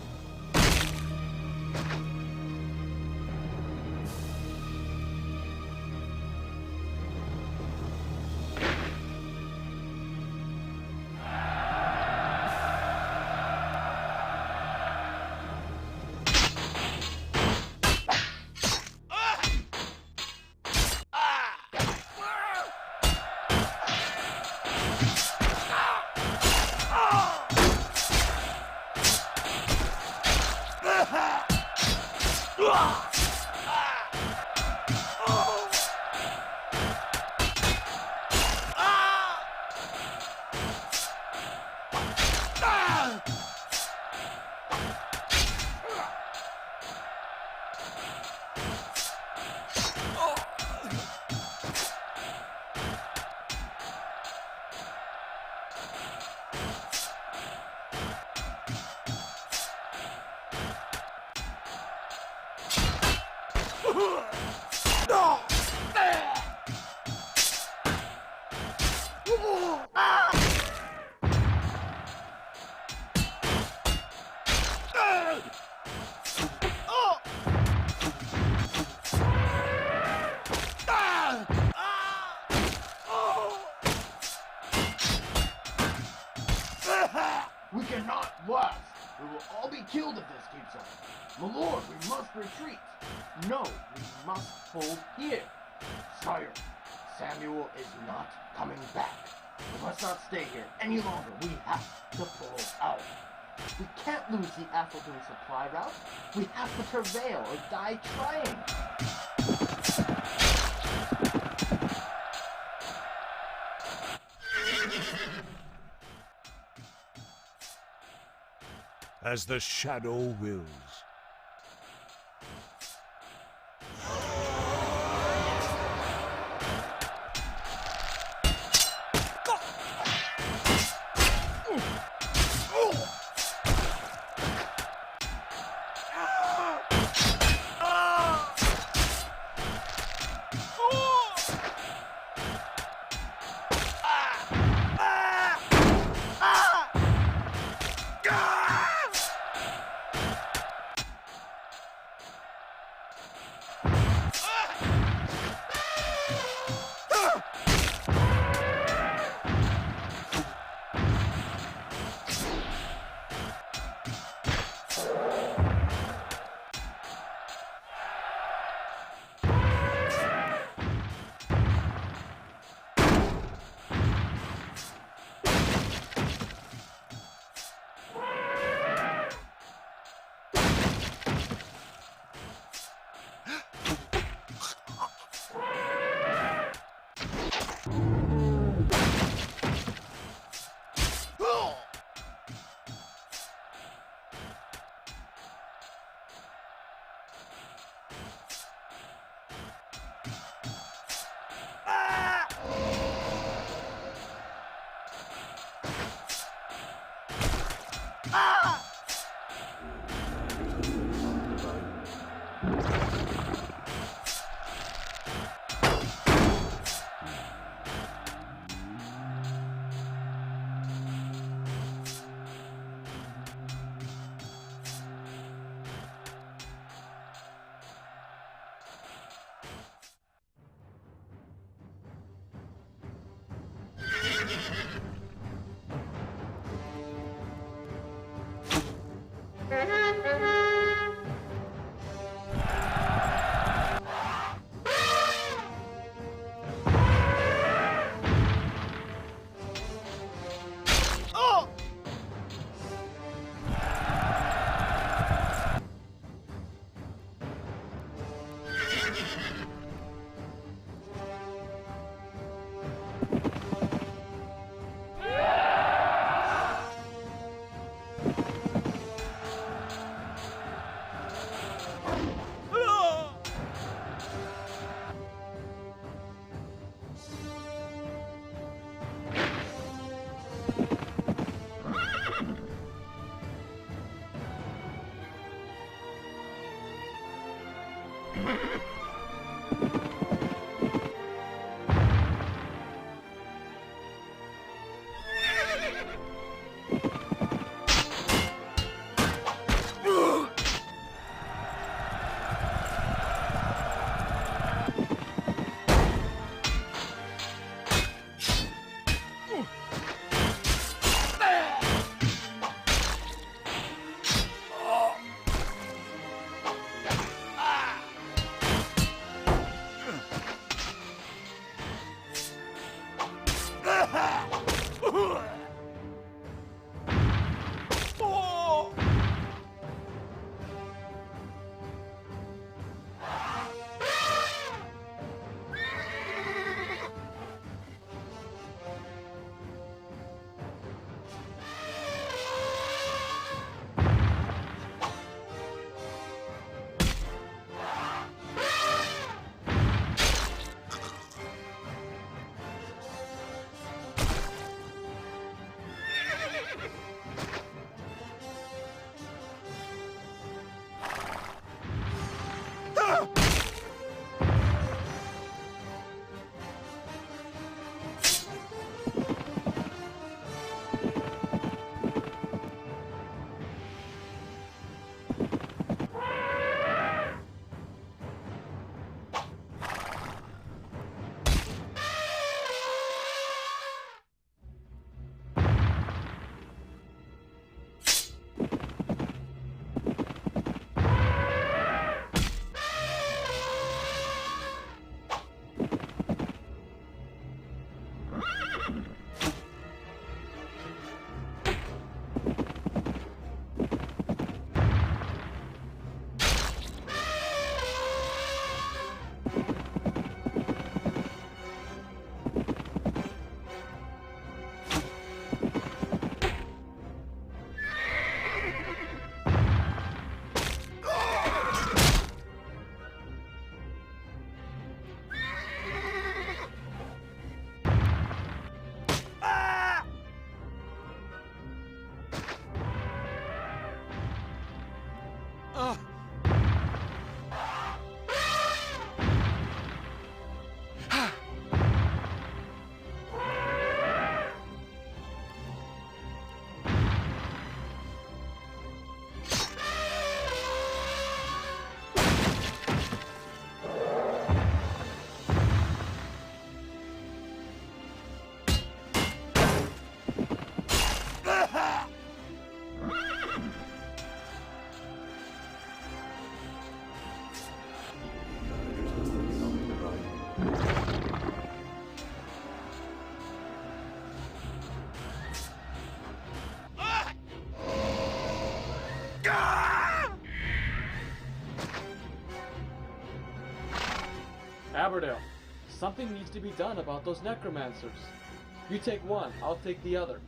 We cannot last. We will all be killed if this keeps up. My lord, we must retreat. No, we must hold here. Sire, Samuel is not coming back. We must not stay here any longer. We have to pull out. We can't lose the African supply route. We have to prevail or die trying. As the shadow wills. Aberdale, something needs to be done about those necromancers. You take one, I'll take the other.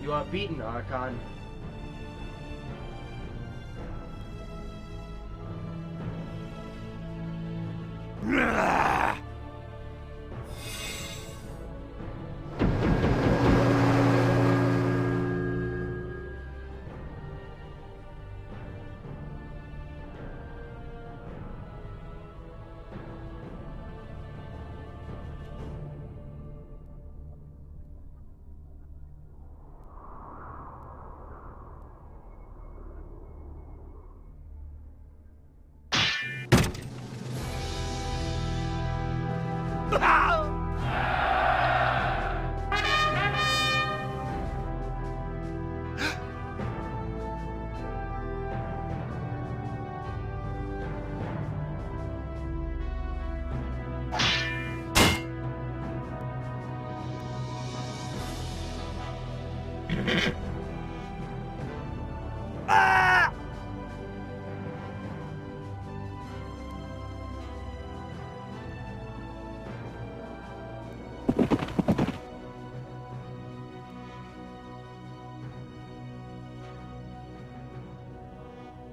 You are beaten, Archon.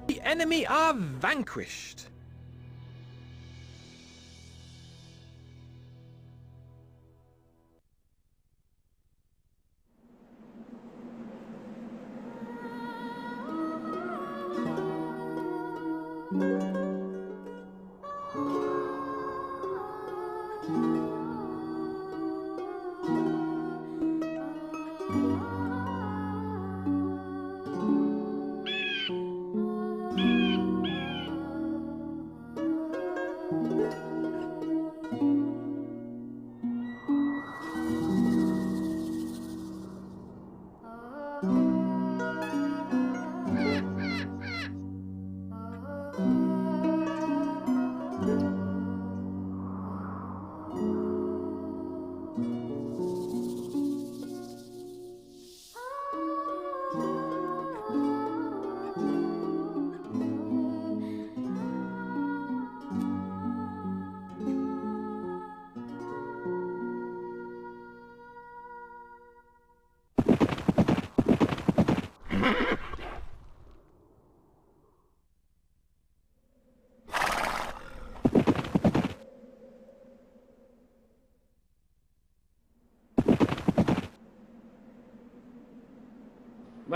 The enemy are vanquished.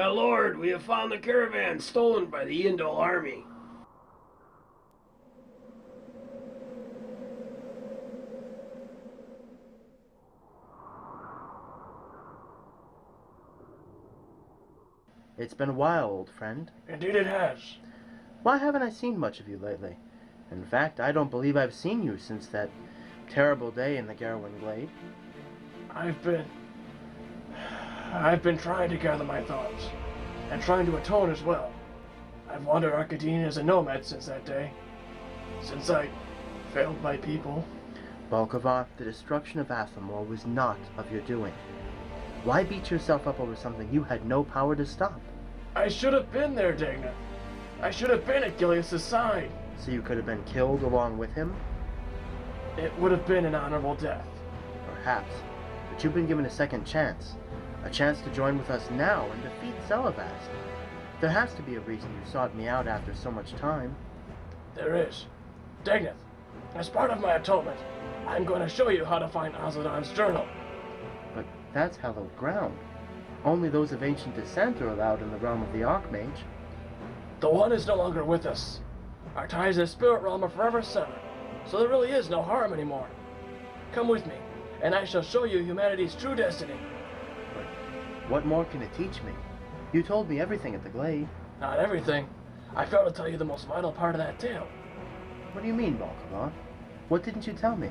My lord, we have found the caravan stolen by the Indol army. It's been a while, old friend. Indeed it has. Why haven't I seen much of you lately? In fact, I don't believe I've seen you since that terrible day in the Garwin Glade. I've been trying to gather my thoughts, and trying to atone as well. I've wandered Arcadine as a nomad since that day. Since I failed my people. Balkavar, the destruction of Athamor was not of your doing. Why beat yourself up over something you had no power to stop? I should have been there, Dagna. I should have been at Gileas' side. So you could have been killed along with him? It would have been an honorable death. Perhaps. But you've been given a second chance. A chance to join with us now and defeat Celavast. There has to be a reason you sought me out after so much time. There is. Dagneth, as part of my atonement, I'm going to show you how to find Azadon's journal. But that's hallowed ground. Only those of ancient descent are allowed in the realm of the Archmage. The One is no longer with us. Our ties in the spirit realm are forever severed, so there really is no harm anymore. Come with me, and I shall show you humanity's true destiny. But what more can it teach me? You told me everything at the Glade. Not everything. I failed to tell you the most vital part of that tale. What do you mean, Balkavar? What didn't you tell me?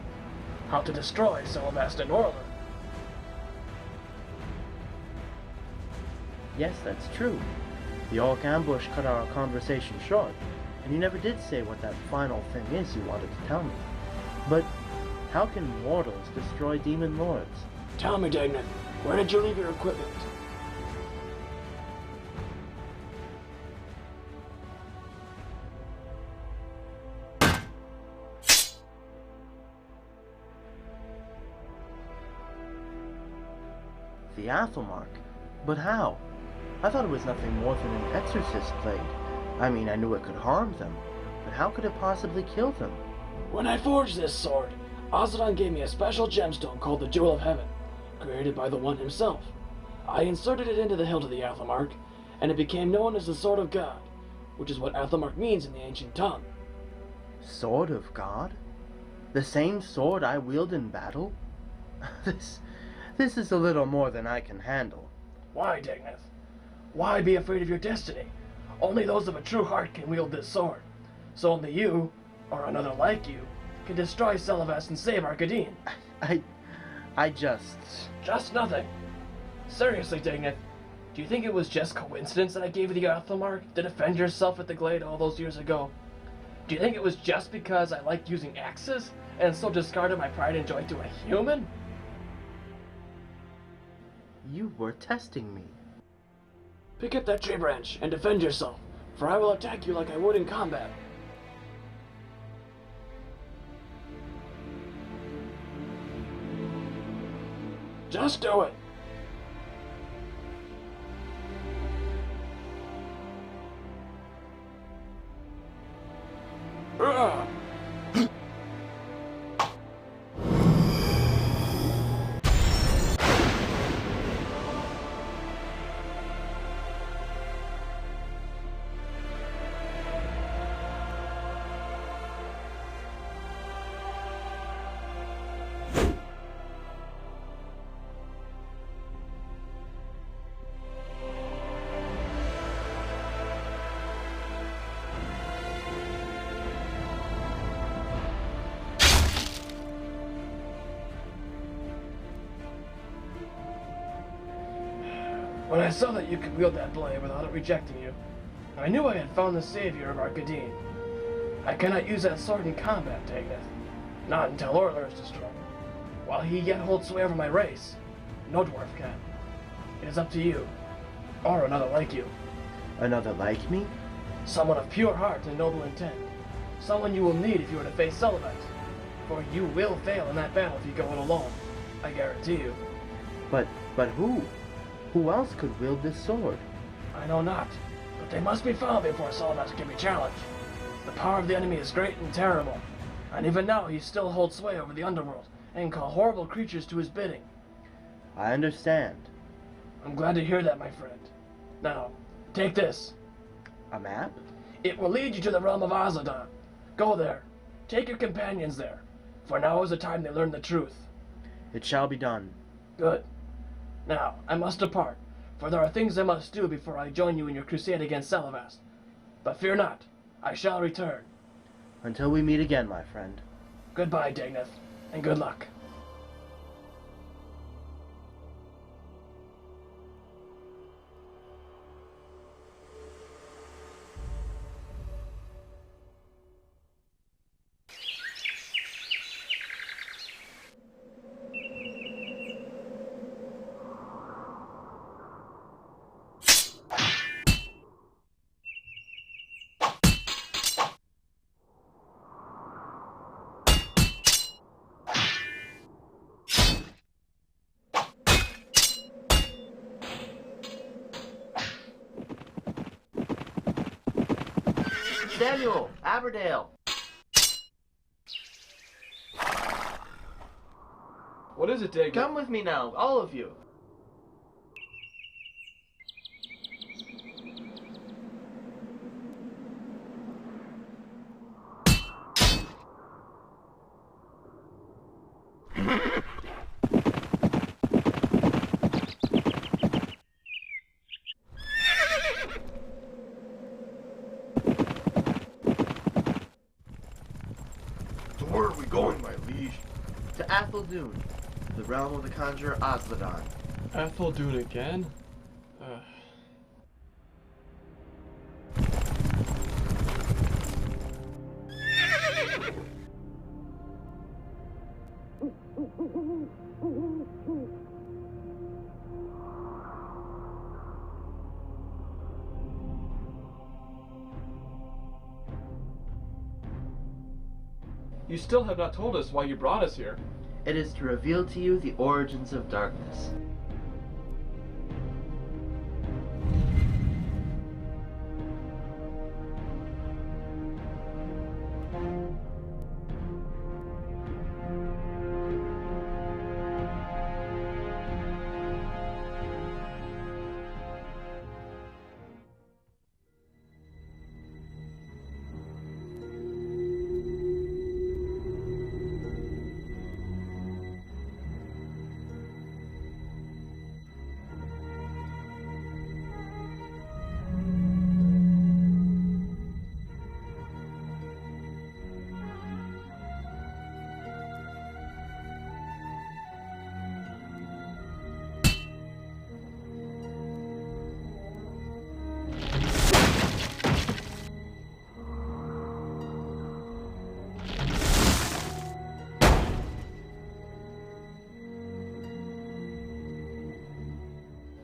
How to destroy Celavast and Orla. Yes, that's true. The Orc ambush cut our conversation short, and you never did say what that final thing is you wanted to tell me. But how can mortals destroy demon lords? Tell me, Dagneth, where did you leave your equipment? The Athelmark? But how? I thought it was nothing more than an exorcist blade. I mean, I knew it could harm them, but how could it possibly kill them? When I forged this sword, Azadon gave me a special gemstone called the Jewel of Heaven, created by the One himself. I inserted it into the hilt of the Athelmark, and it became known as the Sword of God, which is what Athelmark means in the ancient tongue. Sword of God? The same sword I wield in battle? This is a little more than I can handle. Why, Dagneth? Why be afraid of your destiny? Only those of a true heart can wield this sword. So only you, or another like you, can destroy Celavast and save Arcadine. I just... Just nothing. Seriously, Dagneth, do you think it was just coincidence that I gave you the Athelmark to defend yourself at the Glade all those years ago? Do you think it was just because I liked using axes, and so discarded my pride and joy to a human? You were testing me. Pick up that tree branch and defend yourself, for I will attack you like I would in combat. Just do it. Ugh. When I saw that you could wield that blade without it rejecting you, I knew I had found the savior of Arcadine. I cannot use that sword in combat, Dagneth. Not until Orla is destroyed. While he yet holds sway over my race, no dwarf can. It is up to you, or another like you. Another like me? Someone of pure heart and noble intent. Someone you will need if you are to face Celavast. For you will fail in that battle if you go it alone. I guarantee you. But who? Who else could wield this sword? I know not, but they must be found before Celavast can be challenged. The power of the enemy is great and terrible, and even now he still holds sway over the underworld and can call horrible creatures to his bidding. I understand. I'm glad to hear that, my friend. Now, take this. A map? It will lead you to the realm of Azadon. Go there. Take your companions there. For now is the time they learn the truth. It shall be done. Good. Now, I must depart, for there are things I must do before I join you in your crusade against Celavast. But fear not, I shall return. Until we meet again, my friend. Goodbye, Dagneth, and good luck. Samuel! Aberdale! What is it, Dagneth? Come with me now, all of you. So where are we going, my liege? To Atheldoon, the realm of the conjurer Osladon. Atheldoon again? You still have not told us why you brought us here. It is to reveal to you the origins of darkness.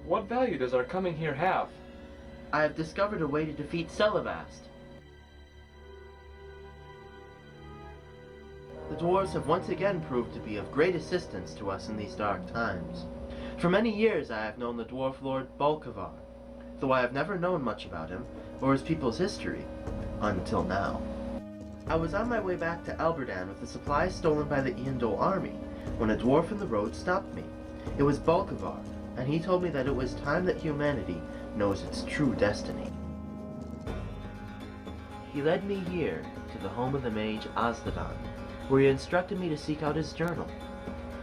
What value does our coming here have? I have discovered a way to defeat Celavast. The dwarves have once again proved to be of great assistance to us in these dark times. For many years I have known the dwarf lord Balkavar, though I have never known much about him, or his people's history, until now. I was on my way back to Alberdan with the supplies stolen by the Eondol army, when a dwarf in the road stopped me. It was Balkavar, and he told me that it was time that humanity knows its true destiny. He led me here, to the home of the mage Osladon, where he instructed me to seek out his journal.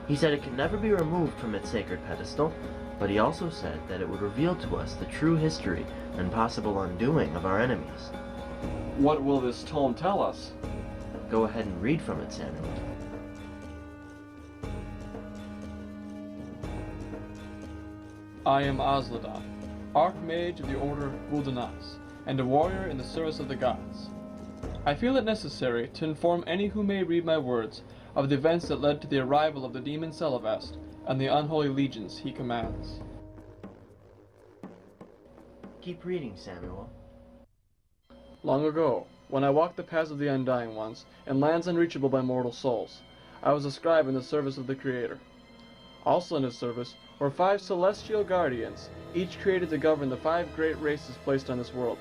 He said it could never be removed from its sacred pedestal, but he also said that it would reveal to us the true history and possible undoing of our enemies. What will this tome tell us? Go ahead and read from it, Samuel. I am Osladon, Archmage of the Order Gul'danaz, and a warrior in the service of the gods. I feel it necessary to inform any who may read my words of the events that led to the arrival of the demon Celavast and the unholy legions he commands. Keep reading, Samuel. Long ago, when I walked the paths of the Undying Ones, in lands unreachable by mortal souls, I was a scribe in the service of the Creator. Also in his service were 5 celestial guardians, each created to govern the 5 great races placed on this world.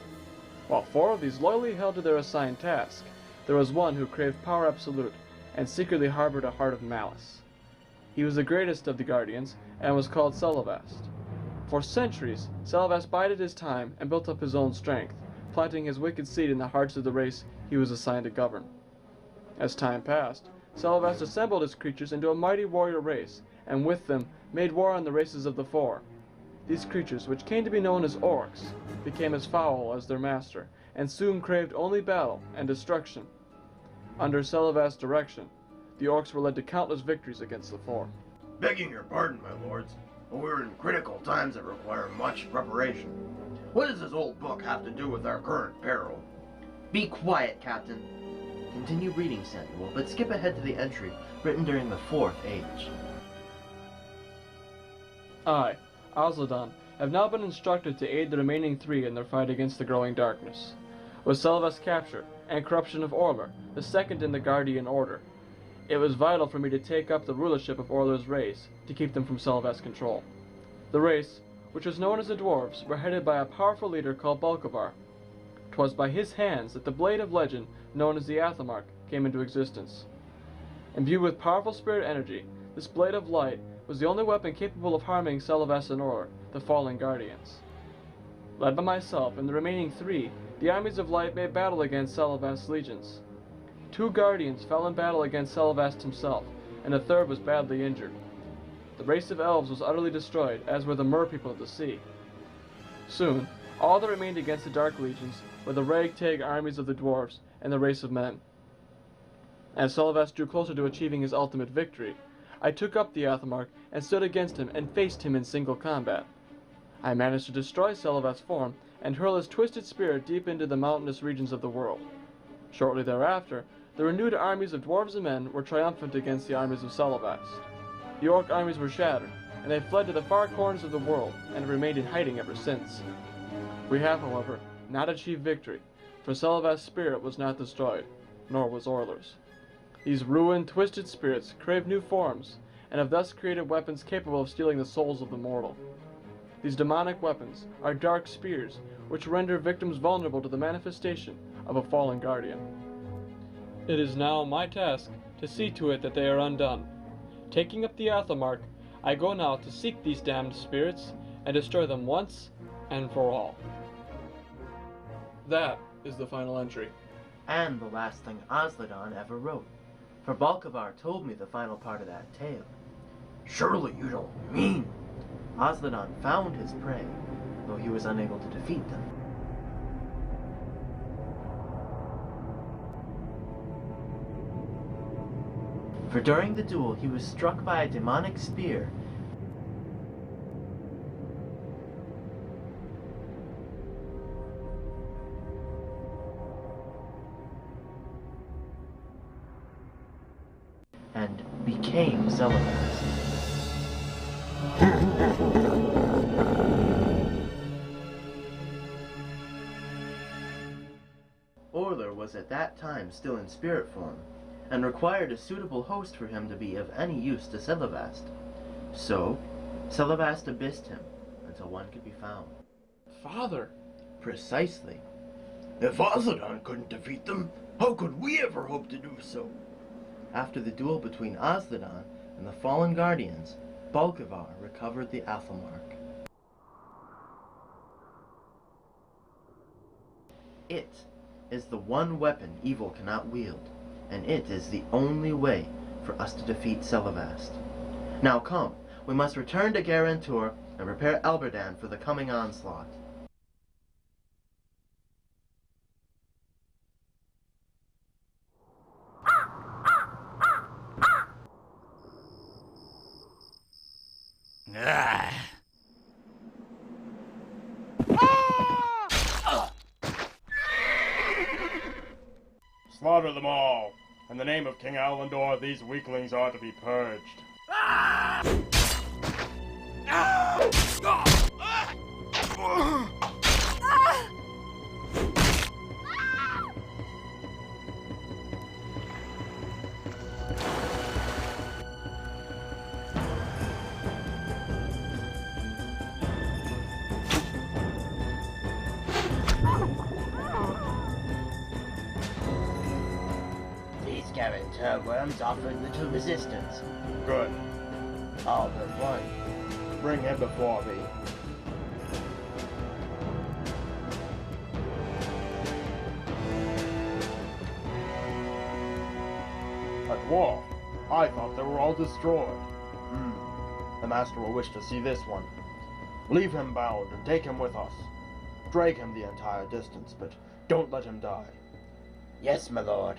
While 4 of these loyally held to their assigned task, there was one who craved power absolute and secretly harbored a heart of malice. He was the greatest of the guardians and was called Celavast. For centuries, Salavas bided his time and built up his own strength, planting his wicked seed in the hearts of the race he was assigned to govern. As time passed, Salavas assembled his creatures into a mighty warrior race, and with them made war on the races of the Four. These creatures, which came to be known as orcs, became as foul as their master, and soon craved only battle and destruction. Under Salavas' direction, the orcs were led to countless victories against the Four. Begging your pardon, my lords, but we're in critical times that require much preparation. What does this old book have to do with our current peril? Be quiet, Captain. Continue reading, Samuel, but skip ahead to the entry written during the Fourth Age. I, Osladon, have now been instructed to aid the remaining three in their fight against the growing darkness. With Salavas' capture and corruption of Orler, the second in the Guardian Order, it was vital for me to take up the rulership of Orler's race to keep them from Salavas' control. The race, which was known as the Dwarves, were headed by a powerful leader called Balkavar. 'Twas by his hands that the blade of legend known as the Athamark came into existence. Imbued with powerful spirit energy, this blade of light was the only weapon capable of harming Salavas and Orler, the fallen guardians. Led by myself and the remaining three, the armies of light made battle against Salavas' legions. 2 guardians fell in battle against Salavas himself, and a third was badly injured. The race of elves was utterly destroyed, as were the merpeople of the sea. Soon, all that remained against the Dark Legions were the ragtag armies of the dwarves and the race of men. As Salavas drew closer to achieving his ultimate victory, I took up the Athamark and stood against him and faced him in single combat. I managed to destroy Salavas' form and hurl his twisted spirit deep into the mountainous regions of the world. Shortly thereafter, the renewed armies of dwarves and men were triumphant against the armies of Salavas. The orc armies were shattered, and they fled to the far corners of the world and have remained in hiding ever since. We have, however, not achieved victory, for Salavas' spirit was not destroyed, nor was Orler's. These ruined, twisted spirits crave new forms, and have thus created weapons capable of stealing the souls of the mortal. These demonic weapons are dark spears, which render victims vulnerable to the manifestation of a fallen guardian. It is now my task to see to it that they are undone. Taking up the Athamark, I go now to seek these damned spirits and destroy them once and for all. That is the final entry. And the last thing Osladon ever wrote. For Balkavar told me the final part of that tale. Surely you don't mean... Osladon found his prey, though he was unable to defeat them. For during the duel he was struck by a demonic spear and became Salavas. Orler was at that time still in spirit form, and required a suitable host for him to be of any use to Salavas. So, Salavas abyssed him until one could be found. Father! Precisely. If Osladon couldn't defeat them, how could we ever hope to do so? After the duel between Osladon and the fallen guardians, Balkavar recovered the Athamark. It is the one weapon evil cannot wield, and it is the only way for us to defeat Salavas. Now come, we must return to Garantur and prepare Elberdan for the coming onslaught. Slaughter them all. In the name of King Alandor, these weaklings are to be purged. These Garantur worms offered little resistance. Good. All but one. Bring him before me. Whoa, I thought they were all destroyed. The master will wish to see this one. Leave him bound and take him with us. Drag him the entire distance, but don't let him die. Yes, my lord.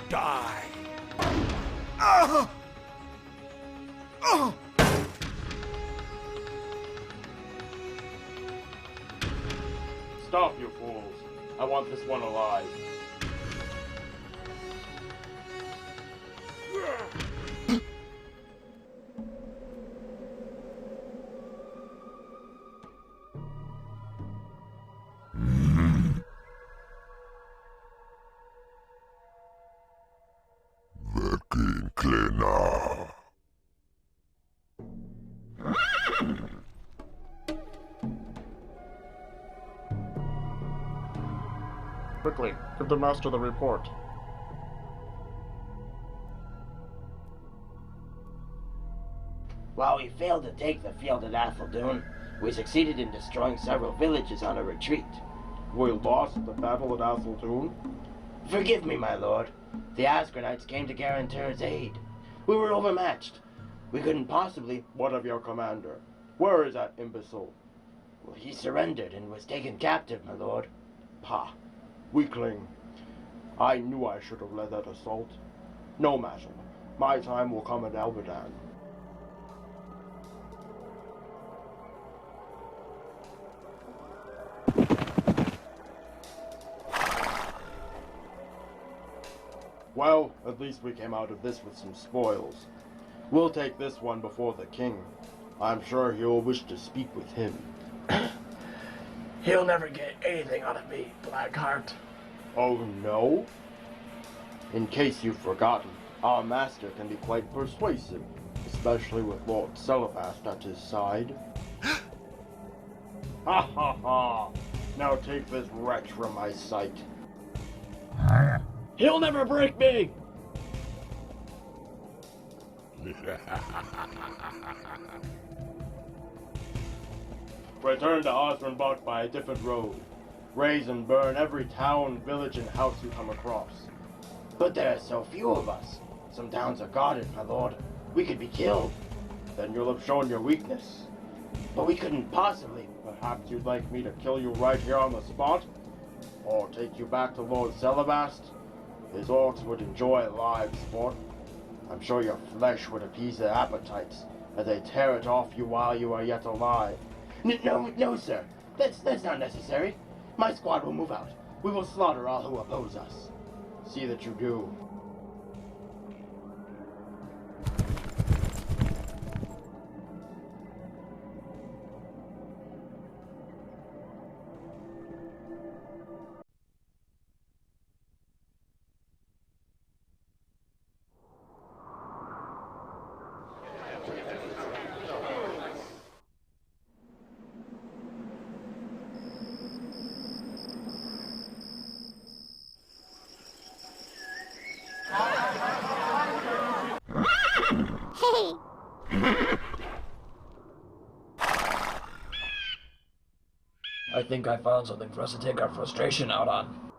Die. Stop, you fools. I want this one alive. Quickly, give the master the report. While we failed to take the field at Atheldoon, we succeeded in destroying several villages on a retreat. We lost the battle at Atheldoon? Forgive me, my lord. The Asgarnites came to Garanter's aid. We were overmatched. We couldn't possibly... What of your commander? Where is that imbecile? Well, he surrendered and was taken captive, my lord. Pah. Weakling. I knew I should have led that assault. No matter. My time will come at Albadan. Well, at least we came out of this with some spoils. We'll take this one before the king. I'm sure he'll wish to speak with him. He'll never get anything out of me, Blackheart. Oh, no? In case you've forgotten, our master can be quite persuasive, especially with Lord Celebast at his side. Ha ha ha! Now take this wretch from my sight. He'll never break me! Return to Osrenbach by a different road. Raze and burn every town, village, and house you come across. But there are so few of us. Some towns are guarded, my lord. We could be killed. Then you'll have shown your weakness. But we couldn't possibly. Perhaps you'd like me to kill you right here on the spot? Or take you back to Lord Celebast? His orcs would enjoy live sport. I'm sure your flesh would appease their appetites as they tear it off you while you are yet alive. No, sir. That's not necessary. My squad will move out. We will slaughter all who oppose us. See that you do. I think I found something for us to take our frustration out on.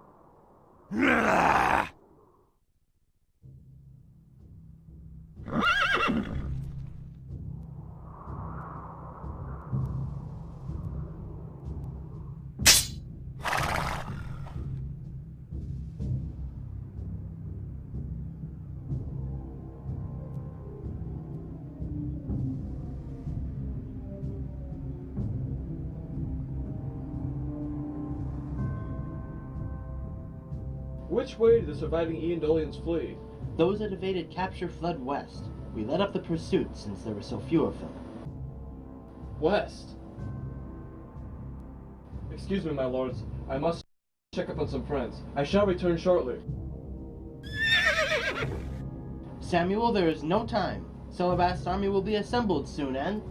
Which way did the surviving Eandolians flee? Those that evaded capture fled west. We led up the pursuit since there were so few of them. West. Excuse me, my lords. I must check up on some friends. I shall return shortly. Samuel, there is no time. Celebast's army will be assembled soon, and...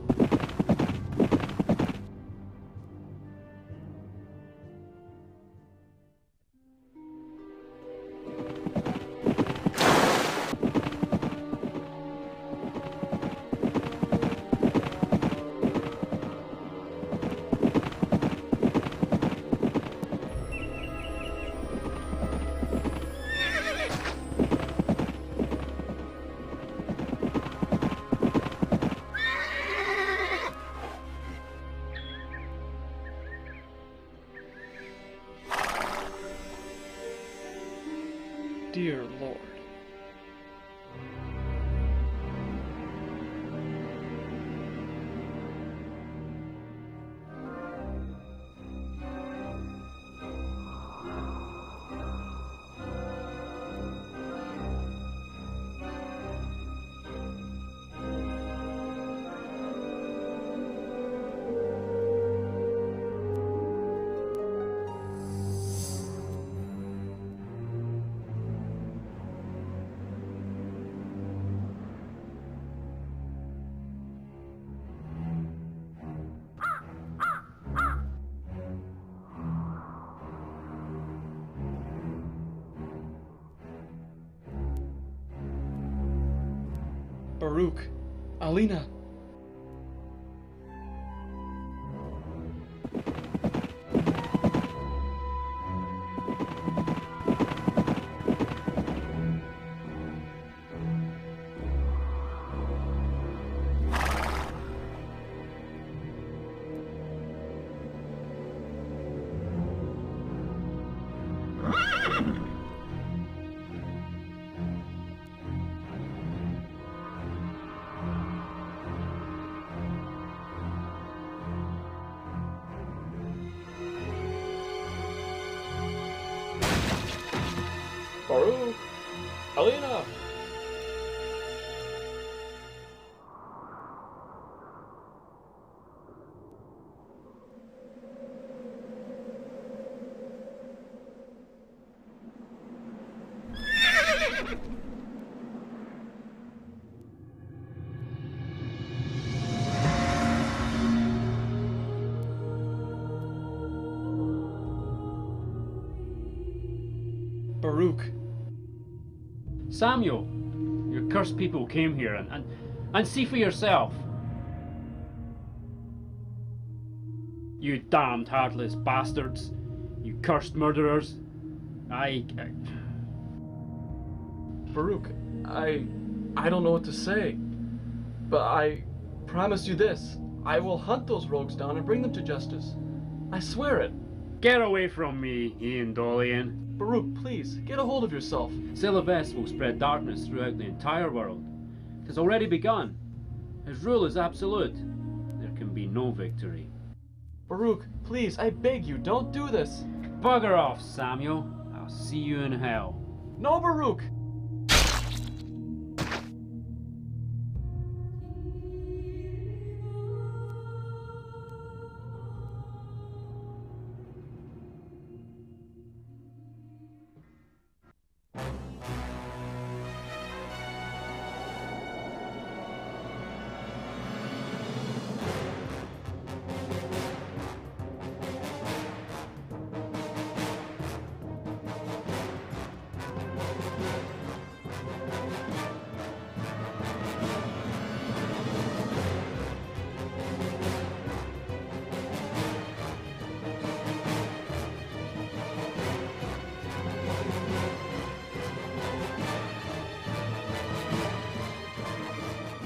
Dear Lord. Baruch, Alina. Baruch! Alina! Baruch. Samuel, your cursed people came here and see for yourself. You damned heartless bastards. You cursed murderers. Baruch, I don't know what to say. But I promise you this. I will hunt those rogues down and bring them to justice. I swear it. Get away from me, Eandolian. Baruch, please, get a hold of yourself. Celebes will spread darkness throughout the entire world. It has already begun. His rule is absolute. There can be no victory. Baruch, please, I beg you, don't do this. Bugger off, Samuel. I'll see you in hell. No, Baruch!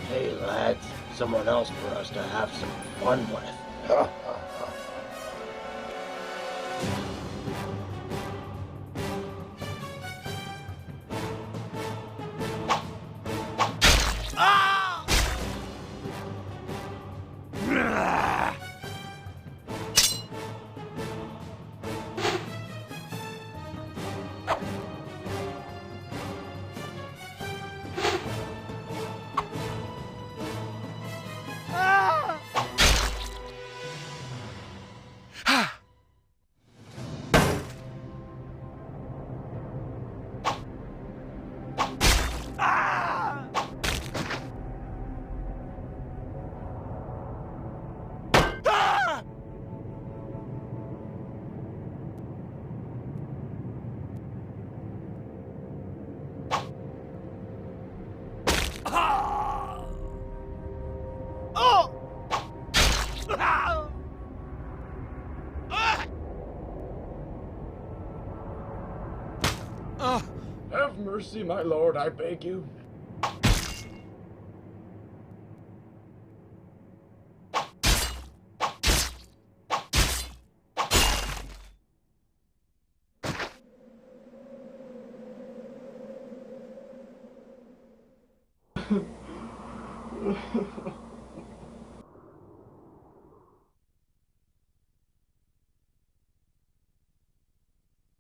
Hey lads, someone else for us to have some fun with. mercy, my lord, I beg you.